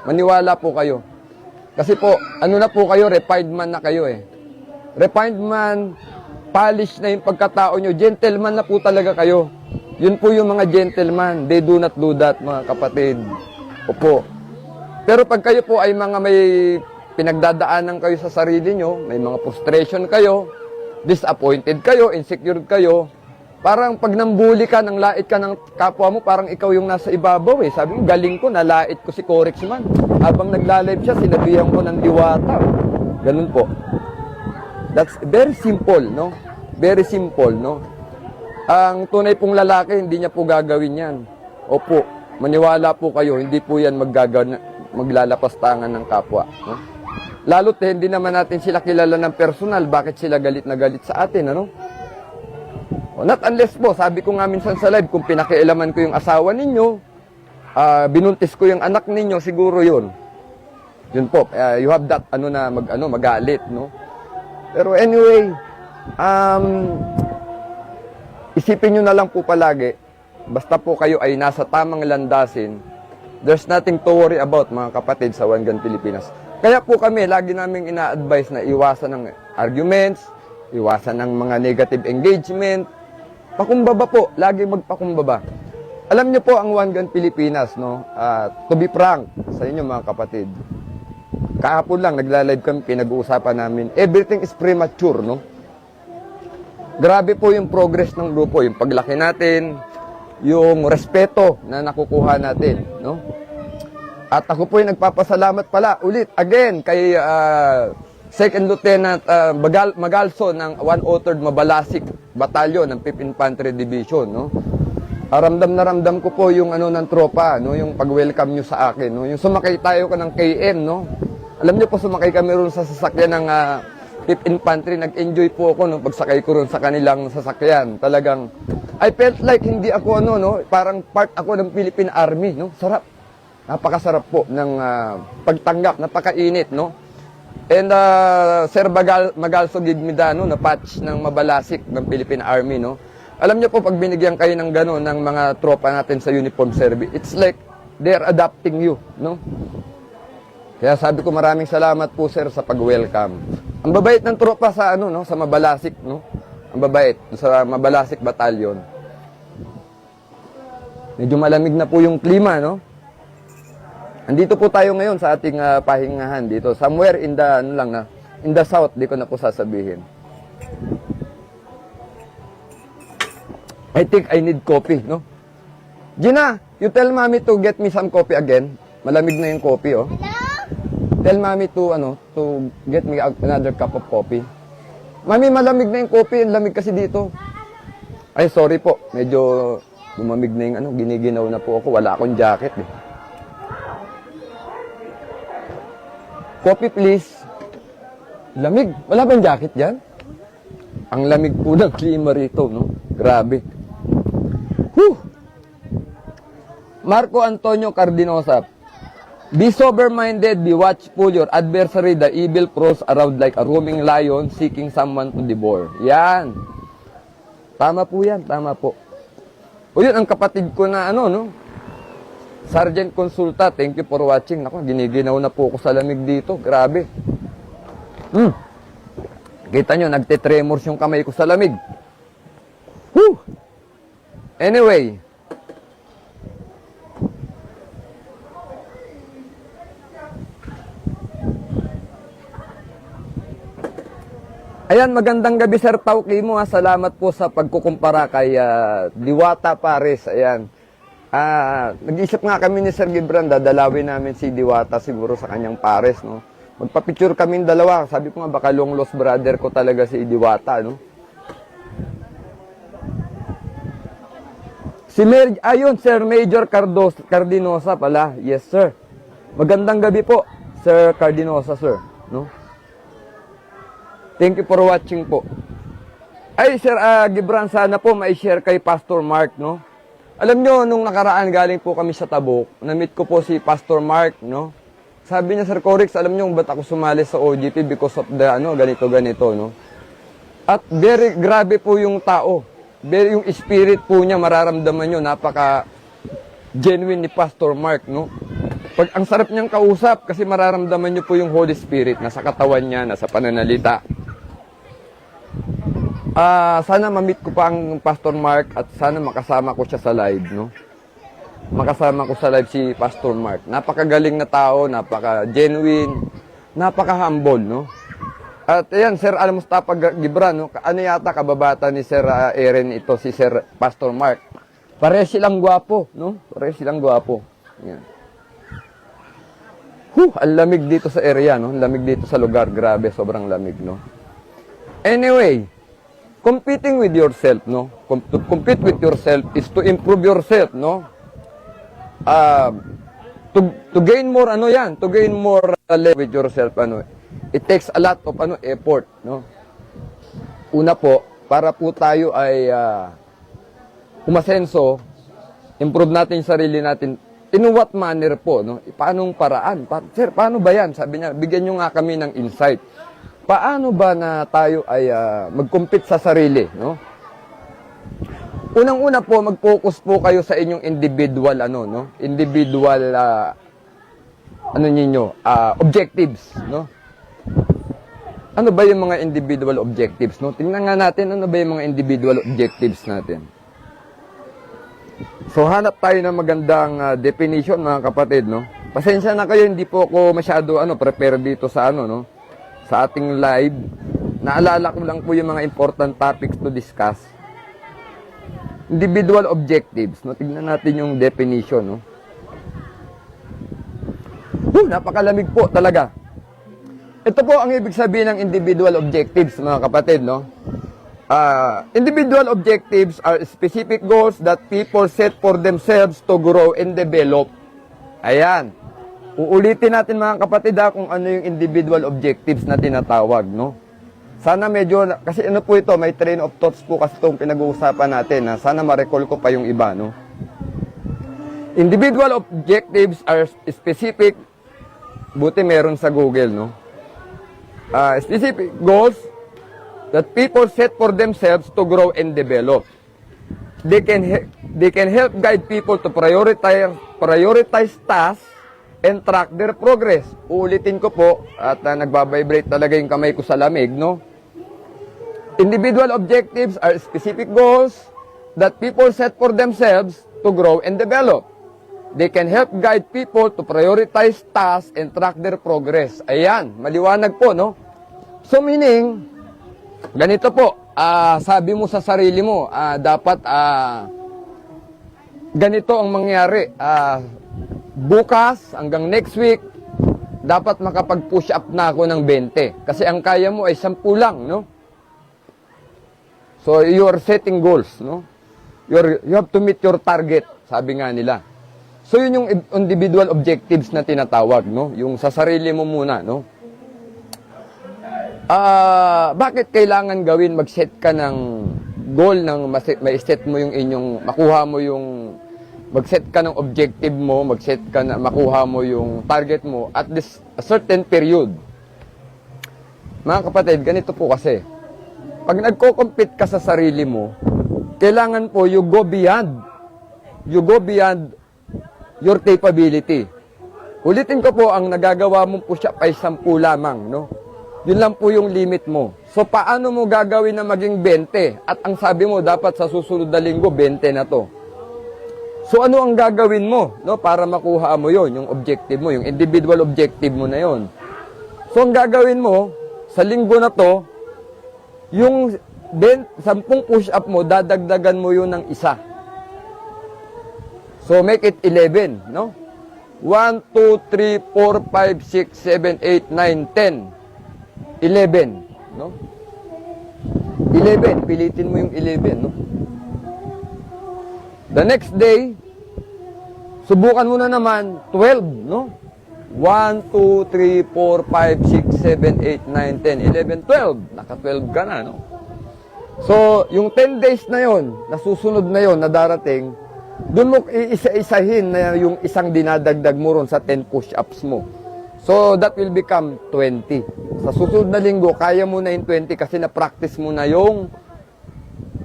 Maniwala po kayo. Kasi po, ano na po kayo, refined man na kayo eh. Refined man, polish na yung pagkatao nyo, gentleman na po talaga kayo. Yun po yung mga gentleman, they do not do that, mga kapatid. Opo. Pero pag kayo po ay mga may pinagdadaanan kayo sa sarili nyo, may mga frustration kayo, disappointed kayo, insecure kayo, parang pag nambuli ka, nang lait ka ng kapwa mo, parang ikaw yung nasa ibabaw eh. Sabi ko, galing ko, nalait ko si Corexman. Habang nagla-live siya, sinabihan ko ng diwata. Ganun po. That's very simple, no? Very simple, no? Ang tunay pong lalaki, hindi niya po gagawin yan. Opo, maniwala po kayo, hindi po yan maglalapastangan ng kapwa. No? Lalo't hindi naman natin sila kilala ng personal, bakit sila galit na galit sa atin, ano? Not unless po, sabi ko nga minsan sa live, kung pinakialaman ko yung asawa ninyo, binuntis ko yung anak ninyo, siguro yun. Yun po, you have that, magalit, no? Pero anyway, isipin nyo na lang po palagi, basta po kayo ay nasa tamang landasin, there's nothing to worry about, mga kapatid, sa One Gun Pilipinas. Kaya po kami, lagi naming ina-advise na iwasan ng arguments, iwasan ng mga negative engagement. Pakumbaba po, lagi magpakumbaba. Alam niyo po ang One Gun Pilipinas, no? To be frank sa inyo mga kapatid. Kahapon lang, nagla-live kami, pinag-uusapan namin. Everything is premature, no? Grabe po yung progress ng grupo, yung paglaki natin, yung respeto na nakukuha natin, no? At ako po yung nagpapasalamat pala ulit, again, kay Second Lieutenant Magalso ng 103rd Mabalasik Batalyon ng 5th Infantry Division, no? Ramdam na ramdam ko po yung ng tropa, no, yung pag-welcome nyo sa akin, no, yung sumakay tayo ng KM, no. Alam niyo po, sumakay kami ron sa sasakyan ng 5th Infantry. Nag-enjoy po ako nung pagsakay ko ron sa kanilang sasakyan. Talagang I felt like hindi ako no, parang part ako ng Philippine Army, no. Sarap. Napakasarap po ng pagtanggap, napakainit, no. And Sir Magalso Gigmidano na patch ng Mabalasik ng Philippine Army, no. Alam niyo po, pag binigyan kayo ng gano'n ng mga tropa natin sa uniform service, it's like they're adopting you, no? Kaya sabi ko, maraming salamat po, sir, sa pag-welcome. Ang babait ng tropa sa no, sa Mabalasik, no? Ang babait sa Mabalasik Batalyon. Medyo malamig na po yung klima, no? Andito po tayo ngayon sa ating pahingahan dito. Somewhere in the in the south, di ko na po sasabihin. I think I need coffee, no? Gina, you tell mommy to get me some coffee again. Malamig na yung coffee, oh. Hello? Tell mommy to get me another cup of coffee. Mami, malamig na yung coffee. Ang lamig kasi dito. Ay, sorry po. Medyo lumamig na yung giniginaw na po ako. Wala akong jacket, eh. Coffee, please. Lamig. Wala bang jacket dyan? Ang lamig po ng klima rito, no? Grabe. Whew! Marco Antonio Cardinosa. Be sober-minded, be watchful, your adversary, the evil, prowls around like a roaming lion seeking someone to devour. Yan. Tama po yan, tama po. O yun, ang kapatid ko na no? Sergeant Consulta, thank you for watching. Naku, giniginaw na po ako sa lamig dito. Grabe. Kita nyo, nagte-tremors yung kamay ko sa lamig. Whew! Anyway. Ayan, magandang gabi, Sir Tauki mo. Salamat po sa pagkukumpara kay Diwata Pares. Ayan. Nag-isip nga kami ni Sir Gibran, dadalawin namin si Diwata siguro sa kanyang Pares, no? Magpa-picture kami dalawa. Sabi ko nga, baka long lost brother ko talaga si Diwata, no? Ayun, Sir Major Cardinosa pala. Yes, sir. Magandang gabi po, Sir Cardinosa, sir. No? Thank you for watching po. Ay, Sir Gibran, sana po mai-share kay Pastor Mark, no? Alam nyo, nung nakaraan galing po kami sa Tabuk, na-meet ko po si Pastor Mark, no? Sabi niya, Sir Corix, alam nyo ba't ako sumali sa OGP because of the, ganito, no? At very grabe po yung tao. Very, yung spirit po niya, mararamdaman nyo, napaka-genuine ni Pastor Mark, no? Ang sarap niyang kausap, kasi mararamdaman nyo po yung Holy Spirit, nasa katawan niya, nasa pananalita. Sana ma-meet ko pa ang Pastor Mark at sana makasama ko siya sa live, no? Makasama ko sa live si Pastor Mark. Napakagaling na tao, napaka-genuine, napaka-humble, no? At ayan, Sir Al-Mustafa Gibran, no? Ano yata kababata ni Sir Eren ito, si Sir Pastor Mark. Pareho silang gwapo, no? Pareho silang gwapo. Ayan. Ang lamig dito sa area, no? Ang lamig dito sa lugar. Grabe, sobrang lamig, no? Anyway, competing with yourself, no? To compete with yourself is to improve yourself, no? To gain more, to gain more level with yourself, it takes a lot of, effort, no? Una po, para po tayo ay umasenso, improve natin yung sarili natin. In what manner po, no? Paanong paraan? Sir, paano ba yan? Sabi niya, bigyan nyo nga kami ng insight. Paano ba na tayo ay mag-compete sa sarili, no? Unang-una po, mag-focus po kayo sa inyong individual, individual, objectives, no? ano ba yung mga individual objectives, no? Tingnan nga natin ano ba yung mga individual objectives natin. So, hanap tayo ng magandang definition, mga kapatid, no? Pasensya na kayo, hindi po ako masyado prepare dito sa no? Sa ating live. Naalala ko lang po yung mga important topics to discuss. Individual objectives, no? Tingnan natin yung definition, no? Napakalamig po talaga. Ito po ang ibig sabihin ng individual objectives, mga kapatid, no? Individual objectives are specific goals that people set for themselves to grow and develop. Ayan. Uulitin natin, mga kapatid, kung ano yung individual objectives na tinatawag, no? Sana medyo, kasi ano po ito, may train of thoughts po kasi itong pinag-uusapan natin. Sana ma-recall ko pa yung iba, no? Individual objectives are specific, buti meron sa Google, no? Specific goals that people set for themselves to grow and develop. They can help guide people to prioritize tasks and track their progress. Uulitin ko po at nagbabibrate talaga yung kamay ko sa lamig, no? Individual objectives are specific goals that people set for themselves to grow and develop. They can help guide people to prioritize tasks and track their progress. Ayan, maliwanag po, no? So meaning, ganito po, sabi mo sa sarili mo, dapat ganito ang mangyari. Bukas hanggang next week, dapat makapag-push up na ako ng 20. Kasi ang kaya mo ay 10 lang, no? So you are setting goals, no? You have to meet your target, sabi nga nila. So yun yung individual objectives na tinatawag, no? Yung sa sarili mo muna, no? Bakit kailangan gawin mag-set ka ng goal ng ma-set mo yung inyong makuha mo yung mag-set ka ng objective mo, mag-set ka na makuha mo yung target mo at this a certain period. Mga kapatid, ganito po kasi. Pag nagko-compete ka sa sarili mo, kailangan po you go beyond your capability. Ulitin ko po, ang nagagawa mong push-up ay 10 lamang, no? Yun lang po yung limit mo. So, paano mo gagawin na maging 20? At ang sabi mo, dapat sa susunod na linggo, 20 na to. So, ano ang gagawin mo, no? Para makuha mo yon, yung objective mo, yung individual objective mo na yon. So, ang gagawin mo, sa linggo na to, yung 10 push-up mo, dadagdagan mo yun ng isa. So, make it 11, no? 1, 2, 3, 4, 5, 6, 7, 8, 9, 10. 11, no? 11, pilitin mo yung 11, no? The next day, subukan mo na naman 12, no? 1, 2, 3, 4, 5, 6, 7, 8, 9, 10, 11, 12. Naka-12 ka na, no? So, yung 10 days na yon, nasusunod na yon na darating, doon mo iisa-isahin na yung isang dinadagdag mo ron sa 10 push-ups mo. So, that will become 20. Sa susunod na linggo, kaya mo na yung 20 kasi na-practice mo na yung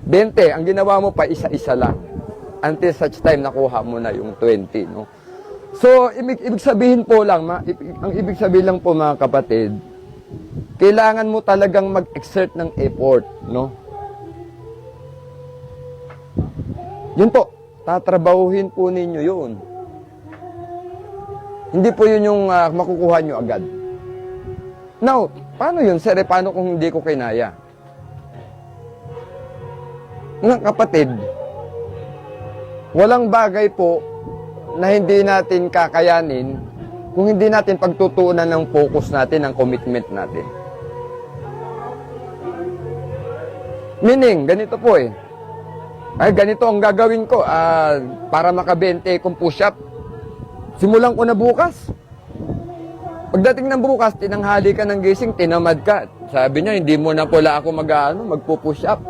20. Ang ginawa mo pa, isa-isa lang. Until such time, nakuha mo na yung 20, no? So, ibig sabihin po lang, ang ibig sabihin lang po, mga kapatid, kailangan mo talagang mag-exert ng effort, no? Yun po, tatrabahuhin po ninyo yun. Hindi po yun yung makukuha nyo agad. Now, paano yun, sir? Paano kung hindi ko kinaya? Mga kapatid, walang bagay po na hindi natin kakayanin kung hindi natin pagtutuunan ng focus natin, ng commitment natin. Meaning, ganito po eh. Ay, ganito ang gagawin ko para maka-20 kong push-up. Simulan ko na bukas. Pagdating ng bukas, tinanghali ka ng gising, tinamad ka. Sabi niya, hindi mo na pala ako magpo-push up.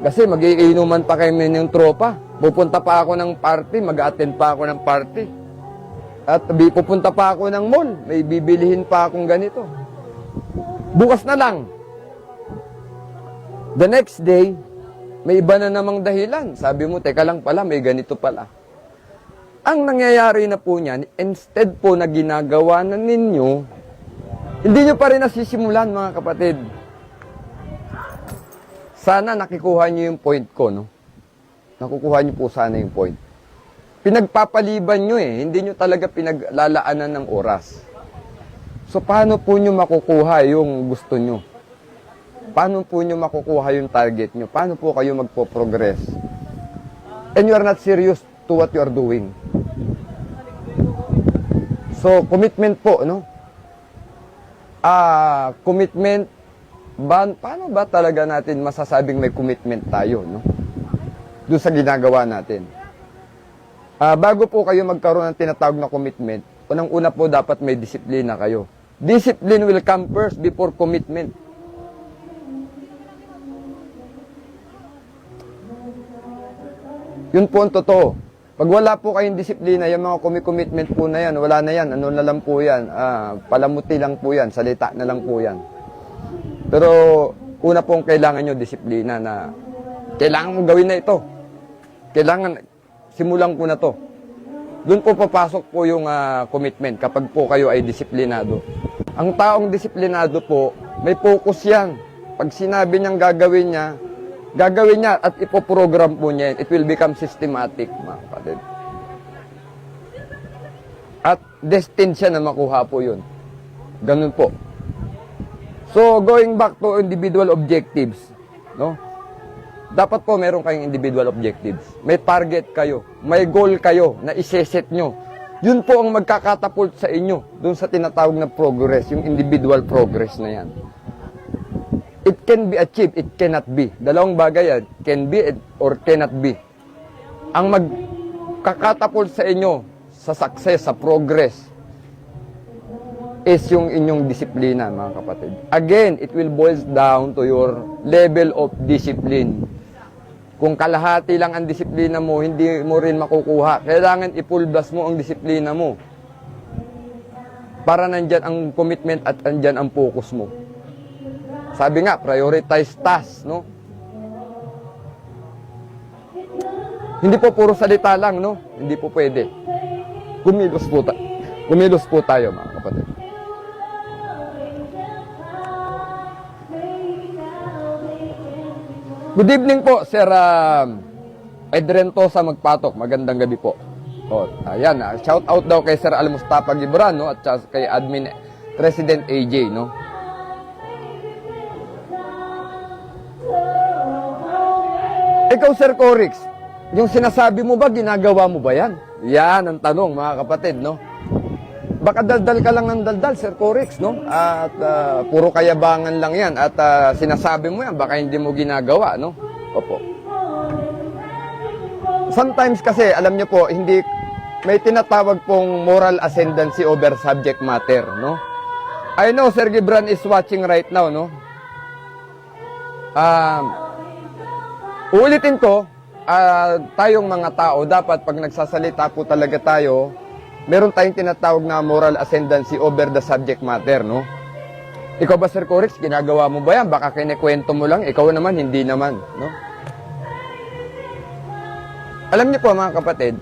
Kasi mag-iinuman pa kami ng tropa. Pupunta pa ako ng party, mag-attend pa ako ng party. At pupunta pa ako ng mall, may bibilihin pa akong ganito. Bukas na lang. The next day, may iba na namang dahilan. Sabi mo, teka lang pala, may ganito pala. Ang nangyayari na po niyan, instead po na ginagawa na ninyo Hindi nyo pa rin nasisimulan, mga kapatid. Sana nakikuha nyo yung point ko, no? Nakukuha nyo po sana yung point. Pinagpapaliban nyo hindi nyo talaga pinaglalaanan ng oras. So, paano po nyo makukuha yung gusto nyo? Paano po nyo makukuha yung target nyo? Paano po kayo magpo-progress? And you are not serious to what you are doing. So, commitment po, no? Commitment, paano ba talaga natin masasabing may commitment tayo, no? Doon sa ginagawa natin. Bago po kayo magkaroon ng tinatawag na commitment, unang-una po dapat may disiplina kayo. Discipline will come first before commitment. Yun po ang totoo. Pag wala po kayong disiplina, yung mga commitment po na yan, wala na yan, ano na lang po yan, palamuti lang po yan, salita na lang po yan. Pero una pong kailangan nyo disiplina na kailangan mong gawin na ito. Kailangan, simulan ko na to. Doon po papasok po yung commitment kapag po kayo ay disiplinado. Ang taong disiplinado po, may focus yan. Pag sinabi niyang gagawin niya at ipoprogram po niya, it will become systematic, mga kapatid. At destined siya na makuha po yun. Ganun po. So, going back to individual objectives, no? Dapat po meron kayong individual objectives. May target kayo, may goal kayo na iseset nyo. Yun po ang magkakatapult sa inyo dun sa tinatawag na progress, yung individual progress na yan. It can be achieved, it cannot be. Dalawang bagay yan, can be or cannot be. Ang magkakatapult sa inyo sa success, sa progress, is yung inyong disiplina, mga kapatid. Again, it will boils down to your level of discipline. Kung kalahati lang ang disiplina mo, hindi mo rin makukuha. Kailangan ipulbas mo ang disiplina mo. Para nandyan ang commitment at nandyan ang focus mo. Sabi nga, prioritize tasks, no? Hindi po puro salita lang, no? Hindi po pwede. Kumilos po tayo, mga kapatid. Good evening po, Sir Edren Tosa Magpatok. Magandang gabi po. Ayan, shout out daw kay Sir Al-Mustafa Gibran, no? At kay Admin President AJ, no? Ikaw, Sir Corix, yung sinasabi mo ba, ginagawa mo ba yan? Yan ang tanong, mga kapatid, no? Baka daldal ka lang ng daldal, Sir Corix, no? At puro kayabangan lang yan. At sinasabi mo yan, baka hindi mo ginagawa, no? Opo. Sometimes kasi, alam nyo po, hindi, may tinatawag pong moral ascendancy over subject matter, no? I know Sir Gibran is watching right now, no? Uulitin ko, tayong mga tao, dapat pag nagsasalita po talaga tayo, meron tayong tinatawag na moral ascendancy over the subject matter, no? Ikaw ba, Sir Corix, ginagawa mo ba yan? Baka kinikwento mo lang, ikaw naman, hindi naman, no? Alam niyo po, mga kapatid,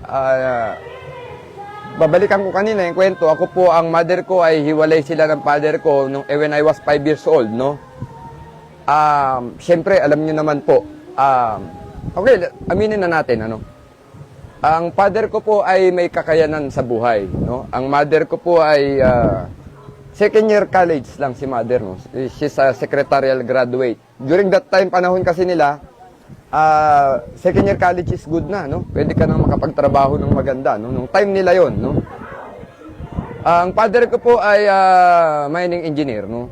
babalikan ko kanina yung kwento. Ako po, ang mother ko ay hiwalay sila ng father ko when I was 5 years old, no? Siyempre, alam niyo naman po, okay, aminin na natin, ano? Ang father ko po ay may kakayanan sa buhay, no? Ang mother ko po ay second year college lang si mother, no? She's a secretarial graduate. During that time, panahon kasi nila, second year college is good na, no? Pwede ka nang makapagtrabaho ng maganda, no? Nung time nila yon, no? Ang father ko po ay mining engineer, no?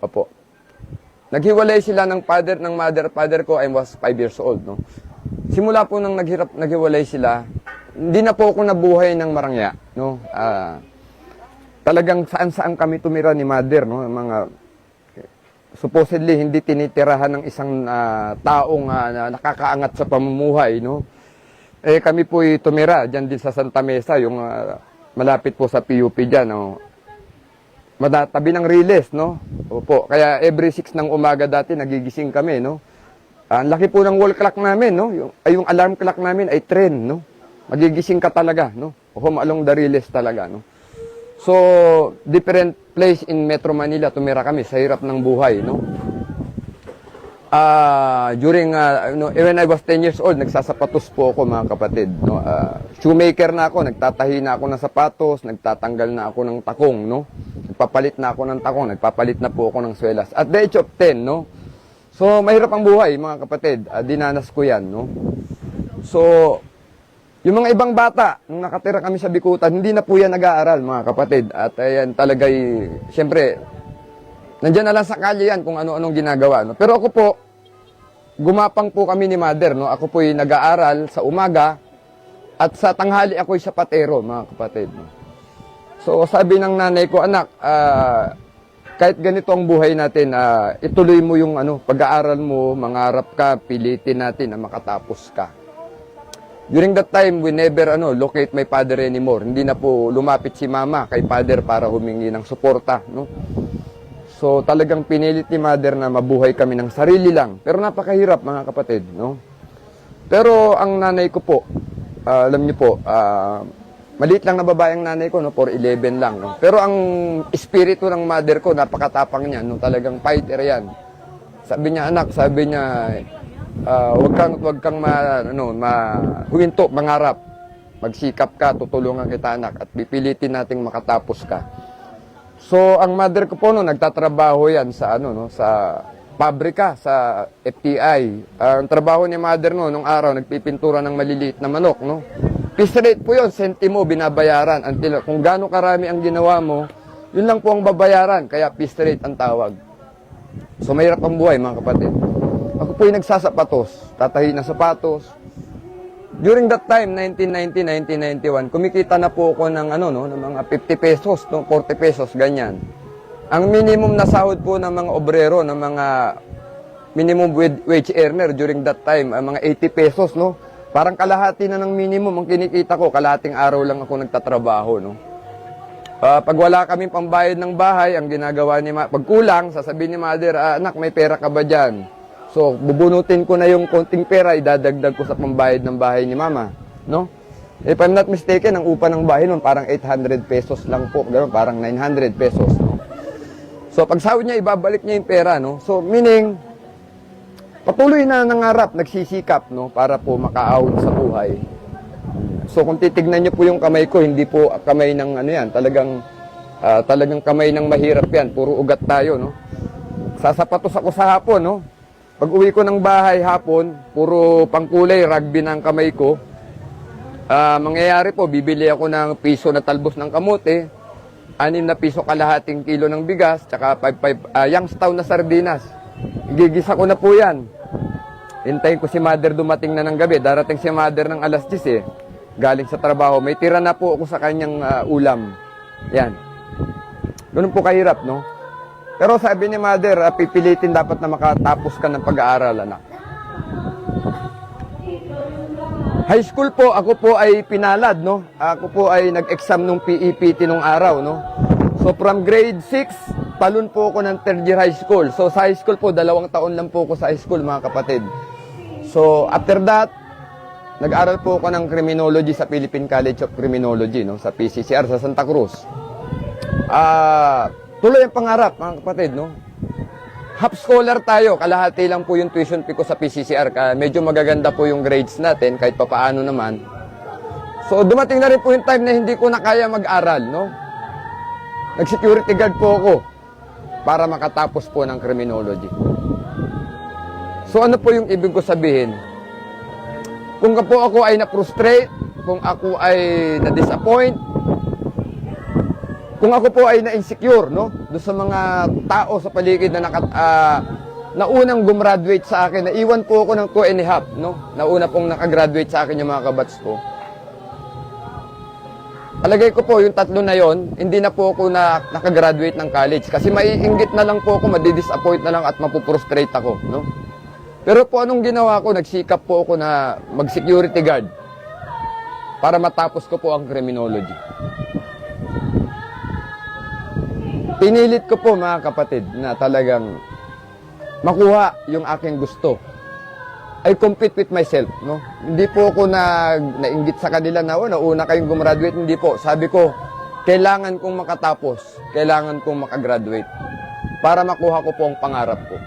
Opo. Naghiwalay sila ng father ko, I was 5 years old, no? Simula po nang naghiwalay sila, hindi na po ako nabuhay ng marangya, no? Talagang saan-saan kami tumira ni mother, no? Mga supposedly hindi tinitirahan ng isang taong nakakaangat sa pamumuhay, no? Kami po tumira diyan din sa Santa Mesa, yung malapit po sa PUP diyan, no? Tabi ng Riles, no? Opo. Kaya every 6 ng umaga dati nagigising kami, no? Ang laki po ng wall clock namin, no? Yung alarm clock namin ay tren, no? Magigising ka talaga, no? Home along the Riles talaga, no? So, different place in Metro Manila, tumira kami sa hirap ng buhay, no? When I was 10 years old, nagsasapatos po ako, mga kapatid, no? Shoemaker na ako, nagtatahi na ako ng sapatos, nagtatanggal na ako ng takong, no? Nagpapalit na ako ng takong, nagpapalit na po ako ng swelas. At the age of 10, no? So, mahirap ang buhay, mga kapatid. Dinanas ko yan, no? So, yung mga ibang bata, nung nakatira kami sa Bikutan, hindi na po yan nag-aaral, mga kapatid. At ayan talaga'y, siyempre, nandiyan na lang sa kalye yan kung ano-anong ginagawa. No? Pero ako po, gumapang po kami ni Mother. No? Ako po'y nag-aaral sa umaga at sa tanghali ako'y sapatero, mga kapatid. No? So, sabi ng nanay ko, anak, kahit ganito ang buhay natin, ituloy mo yung pag-aaral mo, mangarap ka, pilitin natin na makatapos ka. During that time, we never locate my father anymore. Hindi na po lumapit si mama kay father para humingi ng suporta. No? So talagang pinilit ni mother na mabuhay kami ng sarili lang. Pero napakahirap, mga kapatid. No? Pero ang nanay ko po, alam niyo po, maliit lang na babae ang nanay ko, no? 4'11 lang. No? Pero ang espiritu ng mother ko, napakatapang niya. No? Talagang fighter yan. Sabi niya, anak, huwag kang huminto, mangarap. Magsikap ka, tutulungan kita, anak, at pipilitin nating makatapos ka. So, ang mother ko po nagtatrabaho yan sa sa pabrika, sa FTI. Ang trabaho ni mother nung araw, nagpipintura ng maliliit na manok, no? Piece rate po yun, sentimo binabayaran. Until kung gaano karami ang ginawa mo, yun lang po ang babayaran, kaya piece rate ang tawag. So, mahirap ang buhay, mga kapatid. Ako po'y nagsasapatos, tatahi na sapatos. During that time, 1990, 1991, kumikita na po ako ng ng mga 50 pesos, 40 pesos, ganyan. Ang minimum na sahod po ng mga obrero, ng mga minimum wage earner during that time, mga 80 pesos, no? Parang kalahati na ng minimum ang kinikita ko, kalahating araw lang ako nagtatrabaho, no? Pag wala kaming pambayad ng bahay, ang ginagawa ni pag kulang, sasabihin ni mother, anak, may pera ka ba dyan? So, bubunutin ko na yung konting pera, idadagdag ko sa pambayad ng bahay ni mama, no? If I'm not mistaken, ang upa ng bahay nun, parang 800 pesos lang po, gano'n, parang 900 pesos, no? So, pag sahod niya, ibabalik niya yung pera, no? So, meaning, patuloy na nangarap, nagsisikap, no? Para po makaahon sa buhay. So, kung titignan niyo po yung kamay ko, hindi po kamay ng yan, talagang kamay ng mahirap yan, puro ugat tayo, no? Sasapatos ako sa hapon, no? Pag uwi ko ng bahay hapon, puro pangkulay, rugby na ang kamay ko. Mangyayari po, bibili ako ng piso na talbos ng kamote, 6 na piso kalahating kilo ng bigas, tsaka 5 Youngstown na sardinas. Gigisa ko na po yan. Hintayin ko si mother dumating na ng gabi. Darating si mother ng alas 10 galing sa trabaho. May tira na po ako sa kanyang ulam. Yan. Ganun po kahirap, no? Pero sabi ni mother, pipilitin dapat na makatapos ka ng pag-aaral, anak. High school po, ako po ay pinalad, no? Ako po ay nag-exam nung PEPT nung araw, no? So from grade 6, talon po ako ng 3rd year high school. So sa high school po, 2 taon lang po ako sa high school, mga kapatid. So after that, nag-aral po ako ng criminology sa Philippine College of Criminology, no? Sa PCCR, sa Santa Cruz. Tuloy ang pangarap, mga kapatid, no? Half scholar tayo, kalahati lang po yung tuition fee ko sa PCCR. Medyo magaganda po yung grades natin, kahit papaano naman. So, dumating na rin po yung time na hindi ko na kaya mag-aral, no? Nag-security guard po ako para makatapos po ng criminology. So, ano po yung ibig ko sabihin? Kung po ako ay na-frustrate, kung ako ay na-disappoint, kung ako po ay na-insecure, no? Doon sa mga tao sa paligid na naunang gumraduate sa akin, naiwan po ako ng 2.5, no? Nauna pong nakagraduate sa akin yung mga kabats ko. Alagay ko po, yung 3 na yon, hindi na po ako nakagraduate ng college. Kasi maiinggit na lang po ako, madidisappoint na lang at mapuprostrate ako, no? Pero po anong ginawa ko, nagsikap po ako na mag-security guard para matapos ko po ang criminology. Pinilit ko po, mga kapatid, na talagang makuha yung aking gusto. I compete with myself, no? Hindi po ako nainggit sa kanila na, nauna kayong gumraduate, hindi po. Sabi ko, kailangan kong makatapos, kailangan kong makagraduate para makuha ko po ang pangarap ko.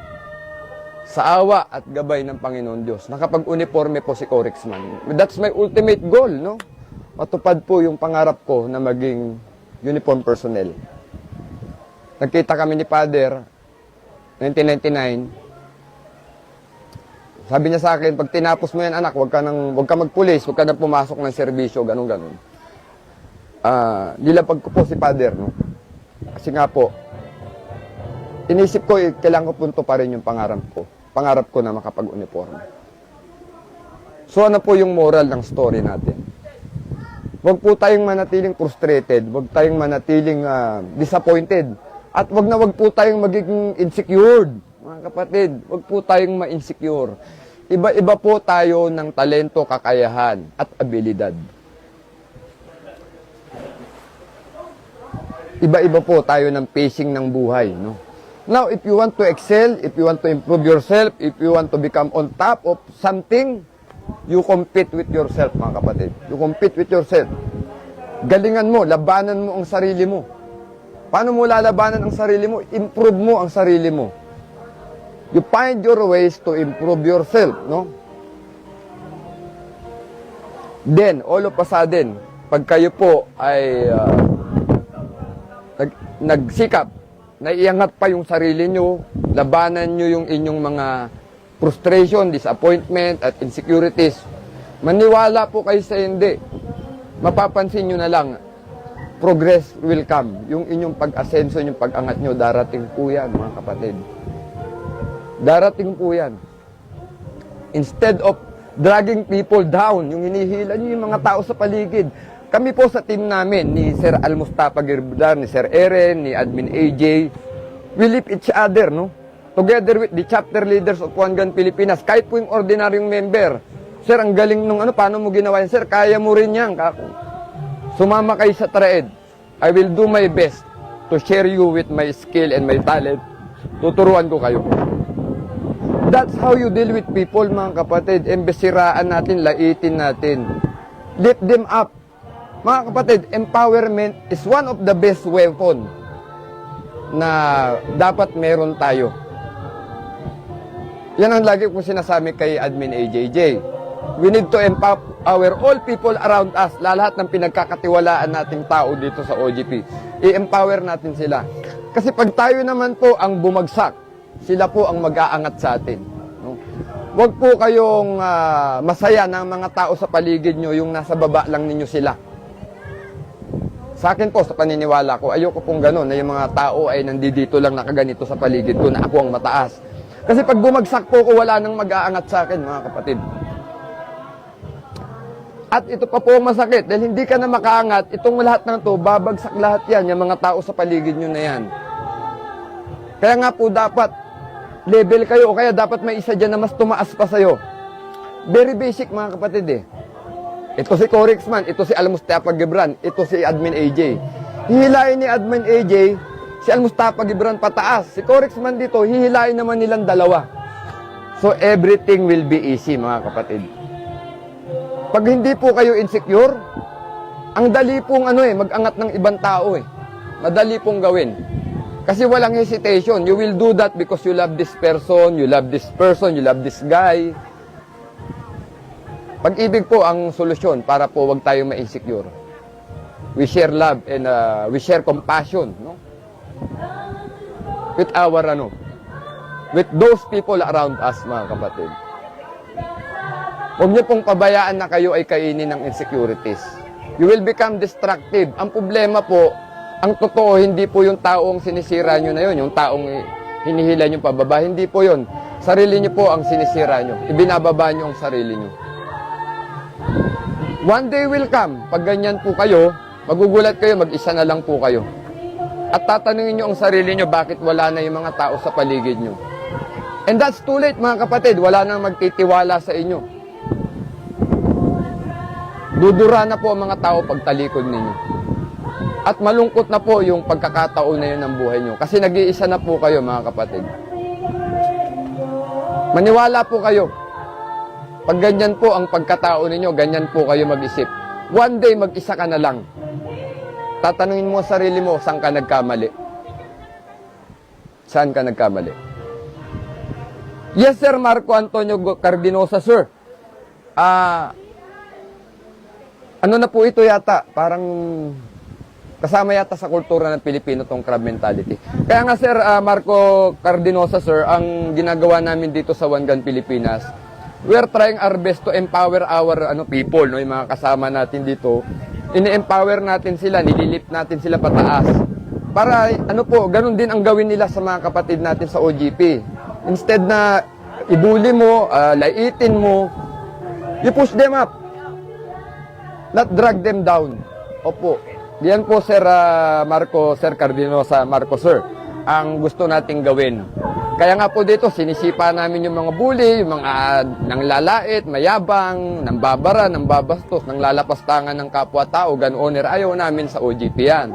Sa awa at gabay ng Panginoon Diyos, nakapag-uniforme po si Corexman. That's my ultimate goal, no? Matupad po yung pangarap ko na maging uniform personnel. Nagkita kami ni Father, 1999. Sabi niya sa akin, pag tinapos mo yan, anak, huwag ka magpulis, huwag ka nang pumasok ng serbisyo, ganun. Nilapag ko po si Father, no? Kasi nga po, inisip ko, kailangan ko punto pa rin yung pangarap ko. Pangarap ko na makapag-uniforme. So ano po yung moral ng story natin? Huwag po tayong manatiling frustrated, huwag tayong manatiling disappointed, at huwag po tayong magiging insecure, mga kapatid. Huwag po tayong ma-insecure. Iba-iba po tayo ng talento, kakayahan, at abilidad. Iba-iba po tayo ng pacing ng buhay, no? Now, if you want to excel, if you want to improve yourself, if you want to become on top of something, you compete with yourself, mga kapatid. You compete with yourself. Galingan mo, labanan mo ang sarili mo. Paano mo lalabanan ang sarili mo? Improve mo ang sarili mo. You find your ways to improve yourself, no? Then, all of a sudden, pag kayo po ay nagsikap, naiangat pa yung sarili nyo, labanan nyo yung inyong mga frustration, disappointment, at insecurities. Maniwala po kayo sa hindi. Mapapansin nyo na lang, progress will come. Yung inyong pag-asenso, yung pag-angat nyo, darating po yan, mga kapatid. Darating po yan. Instead of dragging people down, yung hinihila nyo yung mga tao sa paligid. Kami po sa team namin, ni Sir Al-Mustafa Girbudar, ni Sir Eren, ni Admin AJ, we lift each other, no? Together with the chapter leaders of One Gun Pilipinas, kahit po yung ordinaryong member. Sir, ang galing nung paano mo ginawa yan? Sir, kaya mo rin yan, kako. Sumama kayo sa traed. I will do my best to share you with my skill and my talent. Tuturuan ko kayo. That's how you deal with people, mga kapatid. Embesiraan natin, laitin natin. Lift them up. Mga kapatid, empowerment is one of the best weapon na dapat meron tayo. Yan ang lagi kong sinasabi kay Admin AJJ. We need to empower all people around us, lahat ng pinagkakatiwalaan nating tao dito sa OGP. I-empower natin sila. Kasi pag tayo naman po ang bumagsak, sila po ang mag-aangat sa atin. No? Huwag po kayong masaya ng mga tao sa paligid nyo, yung nasa baba lang ninyo sila. Sa akin po, sa paniniwala ko, ayoko pong gano'n, na yung mga tao ay nandito lang nakaganito sa paligid ko, na ako ang mataas. Kasi pag bumagsak po ko, wala nang mag-aangat sa akin, mga kapatid. At ito pa po ang masakit, dahil hindi ka na makaangat, itong lahat ng to, babagsak lahat yan, yung mga tao sa paligid nyo na yan. Kaya nga po dapat, level kayo, o kaya dapat may isa dyan na mas tumaas pa sa'yo. Very basic, mga kapatid eh. Ito si Corexman, ito si Al-Mustafa Gibran, ito si Admin AJ. Hihilain ni Admin AJ, si Al-Mustafa Gibran pataas. Si Corexman dito, hihilain naman nilang dalawa. So everything will be easy, mga kapatid. Pag hindi po kayo insecure, ang dali pong mag-angat ng ibang tao eh. Madali pong gawin. Kasi walang hesitation. You will do that because you love this person, you love this person, you love this guy. Pag-ibig po ang solusyon para po wag tayo ma-insecure. We share love and we share compassion, no? With our with those people around us, mga kapatid. Huwag niyo pong pabayaan na kayo ay kainin ng insecurities. You will become destructive. Ang problema po, ang totoo, hindi po yung taong sinisira nyo na yun, yung taong hinihila nyo pababa, hindi po yun. Sarili nyo po ang sinisira nyo. Ibinababa nyo ang sarili nyo. One day will come, pag ganyan po kayo, magugulat kayo, mag-isa na lang po kayo. At tatanungin nyo ang sarili nyo, bakit wala na yung mga tao sa paligid nyo. And that's too late, mga kapatid, wala nang magtitiwala sa inyo. Dudura na po ang mga tao pagtalikod ninyo. At malungkot na po yung pagkakataon na yun ng buhay nyo. Kasi nag-iisa na po kayo, mga kapatid. Maniwala po kayo. Pag ganyan po ang pagkatao ninyo, ganyan po kayo mag-isip. One day, mag-isa ka na lang. tatanungin mo sa sarili mo, saan ka nagkamali? Saan ka nagkamali? Yes, Sir Marco Antonio Cardinosa, sir. Ano na po ito yata? Parang kasama yata sa kultura ng Pilipino tong crab mentality. Kaya nga, Sir Marco Cardinosa, sir, ang ginagawa namin dito sa One Gun Pilipinas, we are trying our best to empower our people, no, yung mga kasama natin dito. Ini-empower natin sila, nililip natin sila pataas. Para, ganun din ang gawin nila sa mga kapatid natin sa OGP. Instead na ibuli mo, laitin mo, you push them up. Not drag them down. Opo. Yan po, Sir Marco, Sir Cardinosa, Marco, sir, ang gusto nating gawin. Kaya nga po dito, sinisipa namin yung mga bully, yung mga nanglalait, mayabang, nambabara, nambabastos, nanglalapastangan ng kapwa-tao, gun owner. Ayaw namin sa OGP yan.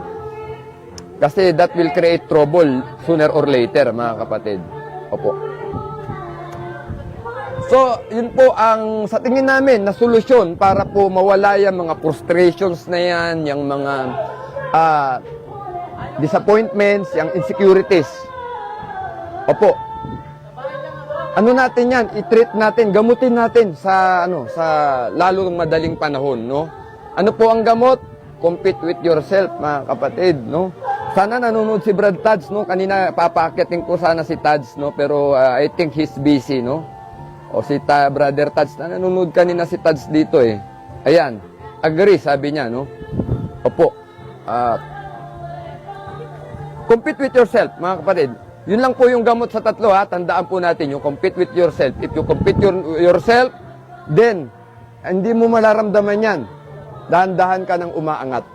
Kasi that will create trouble sooner or later, mga kapatid. Opo. So, yun po ang sa tingin namin na solusyon para po mawala yung mga frustrations na yan, yung mga disappointments, yung insecurities. Opo. Ano natin yan? I-treat natin, gamutin natin sa sa lalong madaling panahon, no? Ano po ang gamot? Compete with yourself, mga kapatid, no? Sana nanonood si Brad Tads, no? Kanina papaakitin ko sana si Tads, no? Pero I think he's busy, no? O si Brother Tads, na nanonood kanina si Tads dito eh. Ayan, agree, sabi niya, no? Opo. Compete with yourself, mga kapatid. Yun lang po yung gamot sa tatlo, ha? Tandaan po natin, yung compete with yourself. If you compete yourself, then, hindi mo malaramdaman yan. Dahan-dahan ka ng umaangat.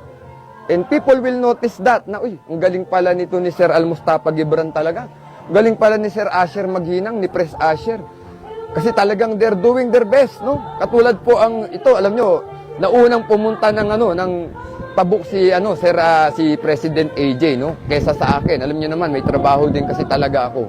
And people will notice that, na, uy, ang galing pala nito ni Sir Al-Mustafa Gibran talaga. Ang galing pala ni Sir Asher Maghinang, ni Pres Asher. Kasi talagang they're doing their best, no? Katulad po ang ito, alam nyo, naunang pumunta ng ng pabuk si si President AJ, no? Kaysa sa akin. Alam niyo naman, may trabaho din kasi talaga ako.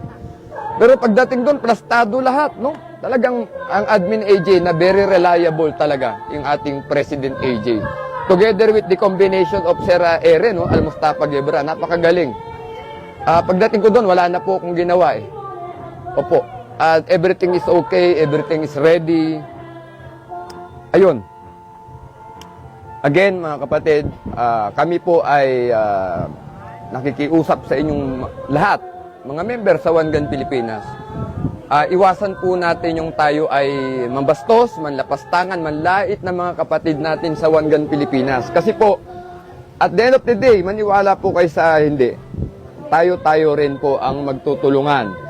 Pero pagdating doon, plastado lahat, no? Talagang ang admin AJ na very reliable talaga yung ating President AJ. Together with the combination of Sir Ere, no? Al-Mustafa Gebra, napakagaling. Pagdating ko doon, wala na po akong ginawa eh. Opo. Everything is okay, everything is ready. Ayun. Again, mga kapatid, kami po ay nakikiusap sa inyong lahat, mga member sa One Gun Pilipinas. Iwasan po natin yung tayo ay mambastos, manlapastangan, manlait ng mga kapatid natin sa One Gun Pilipinas. Kasi po, at the end of the day, maniwala po kayo sa hindi, tayo rin po ang magtutulungan.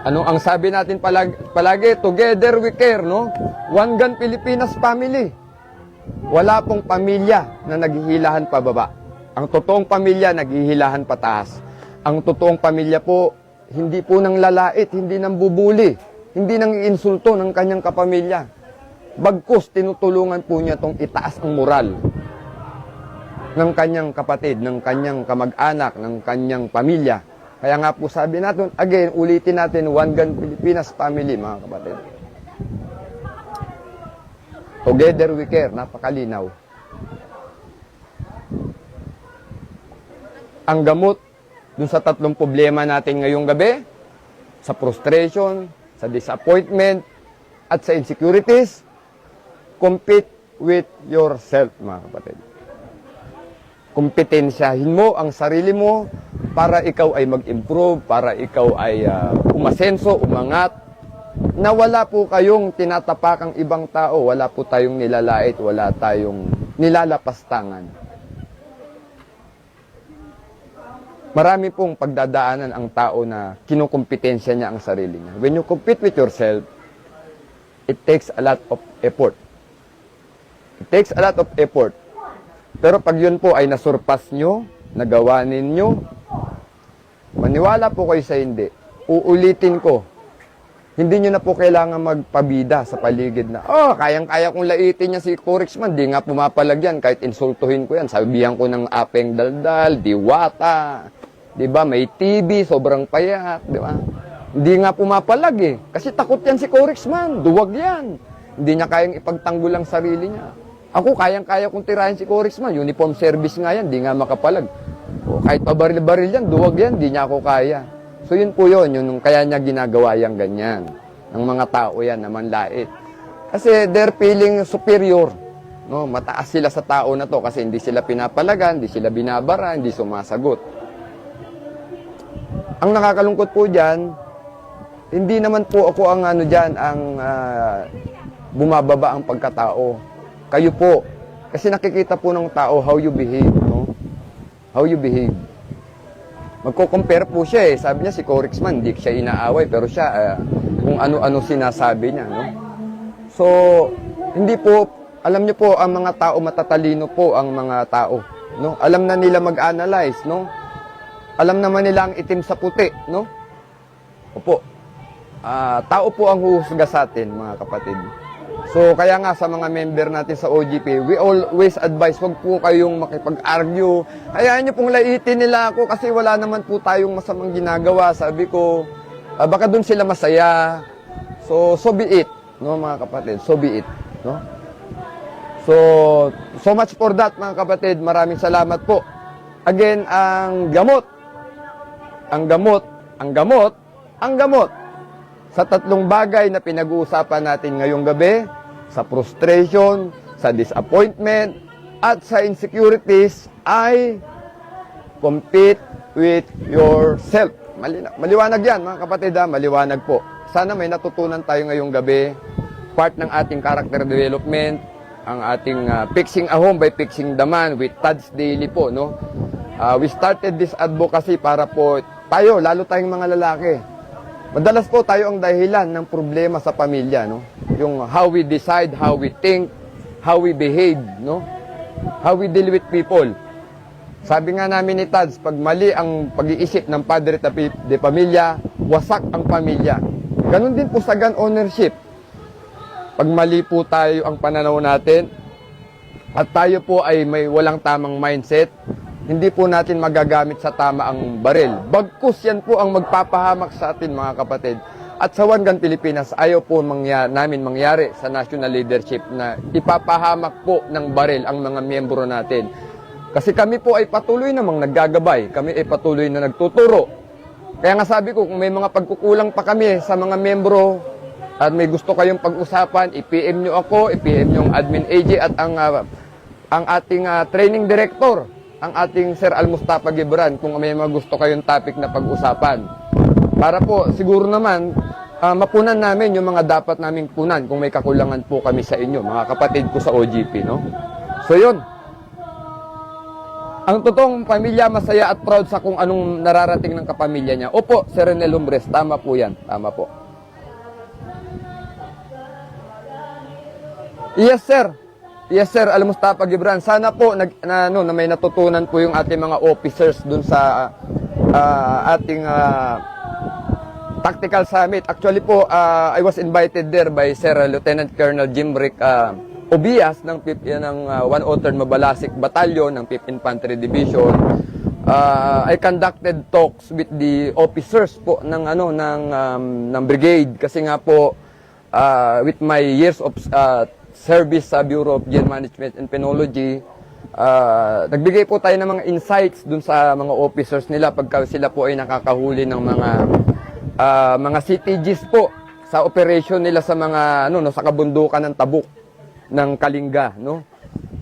Ano ang sabi natin palagi? Together we care, no? One Gun Pilipinas family. Wala pong pamilya na naghihilahan pababa. Ang totoong pamilya naghihilahan pataas. Ang totoong pamilya po, hindi po nang lalait, hindi nang bubuli, hindi nang iinsulto ng kanyang kapamilya. Bagkus, tinutulungan po niya tong itaas ang moral ng kanyang kapatid, ng kanyang kamag-anak, ng kanyang pamilya. Kaya nga po sabi natin, again, ulitin natin, One Gun Pilipinas family, mga kapatid. Together we care, napakalinaw. Ang gamot dun sa tatlong problema natin ngayong gabi, sa frustration, sa disappointment, at sa insecurities, compete with yourself, mga kapatid. Kompetensyahin mo ang sarili mo para ikaw ay mag-improve, para ikaw ay umasenso, umangat, na wala po kayong tinatapakang ibang tao, wala po tayong nilalait, wala tayong nilalapastangan. Marami pong pagdadaanan ang tao na kinukumpetensya niya ang sarili niya. When you compete with yourself, it takes a lot of effort. It takes a lot of effort. Pero pag yun po ay nasurpass nyo, nagawa ninyo, maniwala po kayo sa hindi. Uulitin ko, hindi nyo na po kailangan magpabida sa paligid na, kayang-kaya kong laitin niya si Corexman, di nga pumapalagyan, kahit insultuhin ko yan, sabihan ko ng apeng daldal, diwata, di ba, may TV, sobrang payat, di ba? Hindi nga pumapalag kasi takot yan si Corexman, duwag yan. Hindi niya kayang ipagtanggol ang sarili niya. Ako, kayang-kaya kong tirahin si Corexman. Uniform service nga yan, di nga makapalag. O, kahit pa baril-baril yan, duwag yan, di niya ako kaya. So yun po yun, yung kaya niya ginagawa yung ganyan. Ng mga tao yan, na manlait. Kasi they're feeling superior. No? Mataas sila sa tao na to kasi hindi sila pinapalagan, hindi sila binabara, hindi sumasagot. Ang nakakalungkot po dyan, hindi naman po ako ang bumababa ang pagkatao. Kayo po. Kasi nakikita po ng tao how you behave, no? How you behave. Magko-compare po siya eh. Sabi niya si Corexman, hindi siya inaaway, pero siya kung ano-ano sinasabi niya, no? So, hindi po, alam niyo po, ang mga tao, matatalino po ang mga tao, no? Alam na nila mag-analyze, no? Alam naman nila ang itim sa puti, no? Opo. Tao po ang huhusga sa atin, mga kapatid. So, kaya nga sa mga member natin sa OGP, we always advise, wag po kayong makipag-argue. Hayaan nyo pong laitin nila ako kasi wala naman po tayong masamang ginagawa. Sabi ko, baka dun sila masaya. So be it, no, mga kapatid. So be it, no? So much for that, mga kapatid. Maraming salamat po. Again, ang gamot sa tatlong bagay na pinag-uusapan natin ngayong gabi, sa frustration, sa disappointment, at sa insecurities ay compete with yourself. Maliwanag yan, mga kapatid, maliwanag po. Sana may natutunan tayo ngayong gabi. Part ng ating character development, ang ating fixing a home by fixing the man with Tad's Daily po, no? We started this advocacy para po tayo, lalo tayong mga lalaki. Madalas po tayo ang dahilan ng problema sa pamilya, no? Yung how we decide, how we think, how we behave, no? How we deal with people. Sabi nga namin ni Tads, pag mali ang pag-iisip ng padre de pamilya, wasak ang pamilya. Ganon din po sa gun ownership. Pag mali po tayo ang pananaw natin, at tayo po ay may walang tamang mindset, hindi po natin magagamit sa tama ang baril. Bagkus yan po ang magpapahamak sa atin, mga kapatid. At sa One Gun Pilipinas, ayaw po namin mangyari sa national leadership na ipapahamak po ng baril ang mga miyembro natin. Kasi kami po ay patuloy namang naggagabay. Kami ay patuloy na nagtuturo. Kaya nga sabi ko, kung may mga pagkukulang pa kami sa mga miyembro at may gusto kayong pag-usapan, i-PM nyo ako, i-PM nyo ang Admin AJ at ang ating training director, ang ating Sir Al-Mustafa Gibran, kung may mga gusto kayong topic na pag-usapan. Para po, siguro naman, mapunan namin yung mga dapat naming punan kung may kakulangan po kami sa inyo, mga kapatid ko sa OGP, no? So yun. Ang totoong pamilya, masaya at proud sa kung anong nararating ng kapamilya niya. Opo, Sir Renel Lumbres, tama po yan. Tama po. Yes, sir. Yes, sir, Al-Mustafa Gibran. Sana po na may natutunan po yung ating mga officers dun sa ating tactical summit. Actually po, I was invited there by Sir Lieutenant Colonel Jim Rick Obias ng 103rd Mabalasik Battalion ng 5th Infantry Division. I conducted talks with the officers po ng ng brigade kasi nga po with my years of service sa Bureau of Jail Management and Penology, nagbigay po tayo ng mga insights dun sa mga officers nila pagka sila po ay nakakahuli ng mga CTGs po sa operation nila sa mga sa kabundukan ng Tabuk ng Kalinga, no?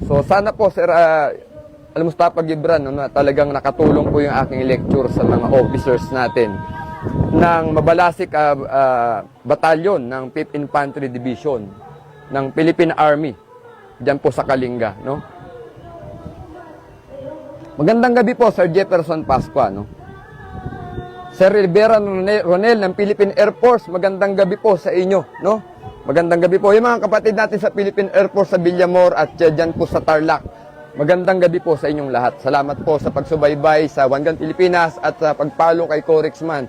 So sana po Sir Al-Mustafa Gibran, na talagang nakatulong po yung aking lecture sa mga officers natin ng Mabalasik Battalion ng 5th Infantry Division ng Philippine Army diyan po sa Kalinga, no? Magandang gabi po, Sir Jefferson Pascua, no? Sir Rivera Ronel ng Philippine Air Force, magandang gabi po sa inyo, no? Magandang gabi po. Yung mga kapatid natin sa Philippine Air Force sa Villamor at diyan po sa Tarlac, magandang gabi po sa inyong lahat. Salamat po sa pagsubaybay sa One Gun Pilipinas at sa pagpalo kay Corexman.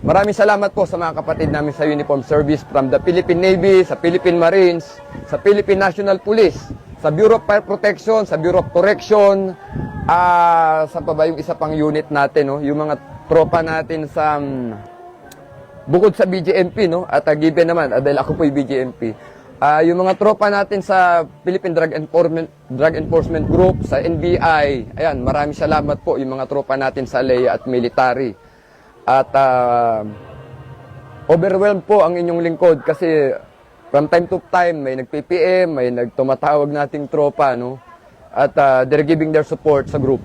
Maraming salamat po sa mga kapatid namin sa uniform service from the Philippine Navy, sa Philippine Marines, sa Philippine National Police, sa Bureau of Fire Protection, sa Bureau of Correction, sa pa ba yung isa pang unit natin, no? Yung mga tropa natin sa bukod sa BGMP, no? At given naman, dahil ako po yung BGMP, Yung mga tropa natin sa Philippine Drug Enforcement Group, sa NBI, ayan, maraming salamat po yung mga tropa natin sa LEA at military. At overwhelmed po ang inyong lingkod kasi from time to time may nag-PPM, may nagtumatawag nating tropa, no? At they're giving their support sa group.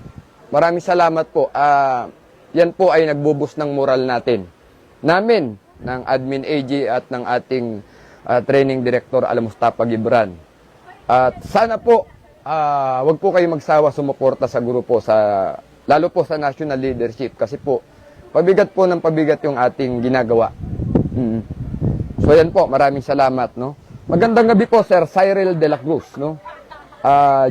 Maraming salamat po. Yan po ay nagbubus ng moral namin, ng Admin AG at ng ating Training Director Al-Mustafa Gibran. At sana po, wag po kayo magsawa sumuporta sa grupo, lalo po sa national leadership kasi po, pabigat po ng pabigat yung ating ginagawa. So yan po, maraming salamat. No? Magandang gabi po, Sir Cyril de la Cruz. No?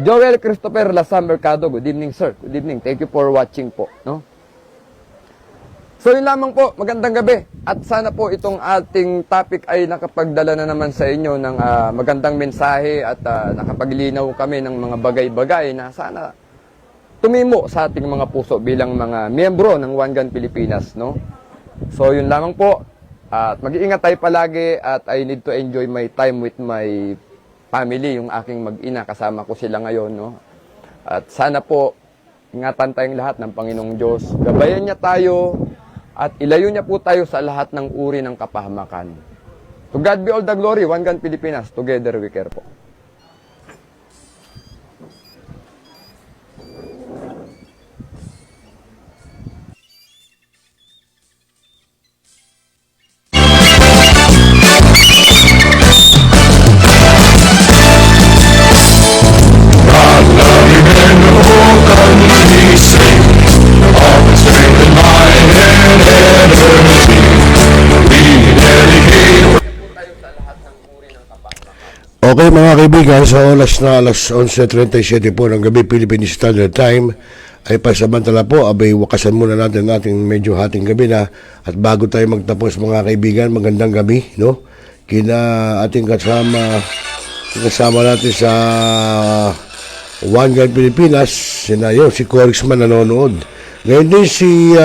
Joel Christopher Lasam Mercado, good evening sir. Good evening, thank you for watching po. No? So yun lamang po, magandang gabi. At sana po itong ating topic ay nakapagdala na naman sa inyo ng magandang mensahe at nakapaglinaw kami ng mga bagay-bagay na sana tumimo sa ating mga puso bilang mga miyembro ng One Gun Pilipinas. No? So yun lamang po. At mag-iingat tayo palagi at I need to enjoy my time with my family, yung aking mag-ina, kasama ko sila ngayon. No? At sana po, ingatan tayong lahat ng Panginoong Diyos. Gabayan niya tayo at ilayo niya po tayo sa lahat ng uri ng kapahamakan. To God be all the glory, One Gun Pilipinas, together we care po. Okay mga kaibigan, sa oras na alas 11:37 po ng gabi Philippine Standard Time ay pasamantala po, abay wakasan muna natin ating medyo hating gabi na at bago tayo magtapos mga kaibigan, magandang gabi, no? Kina ating kasama natin sa One Gun Pilipinas, si Corixman nanonood. Ngayon din si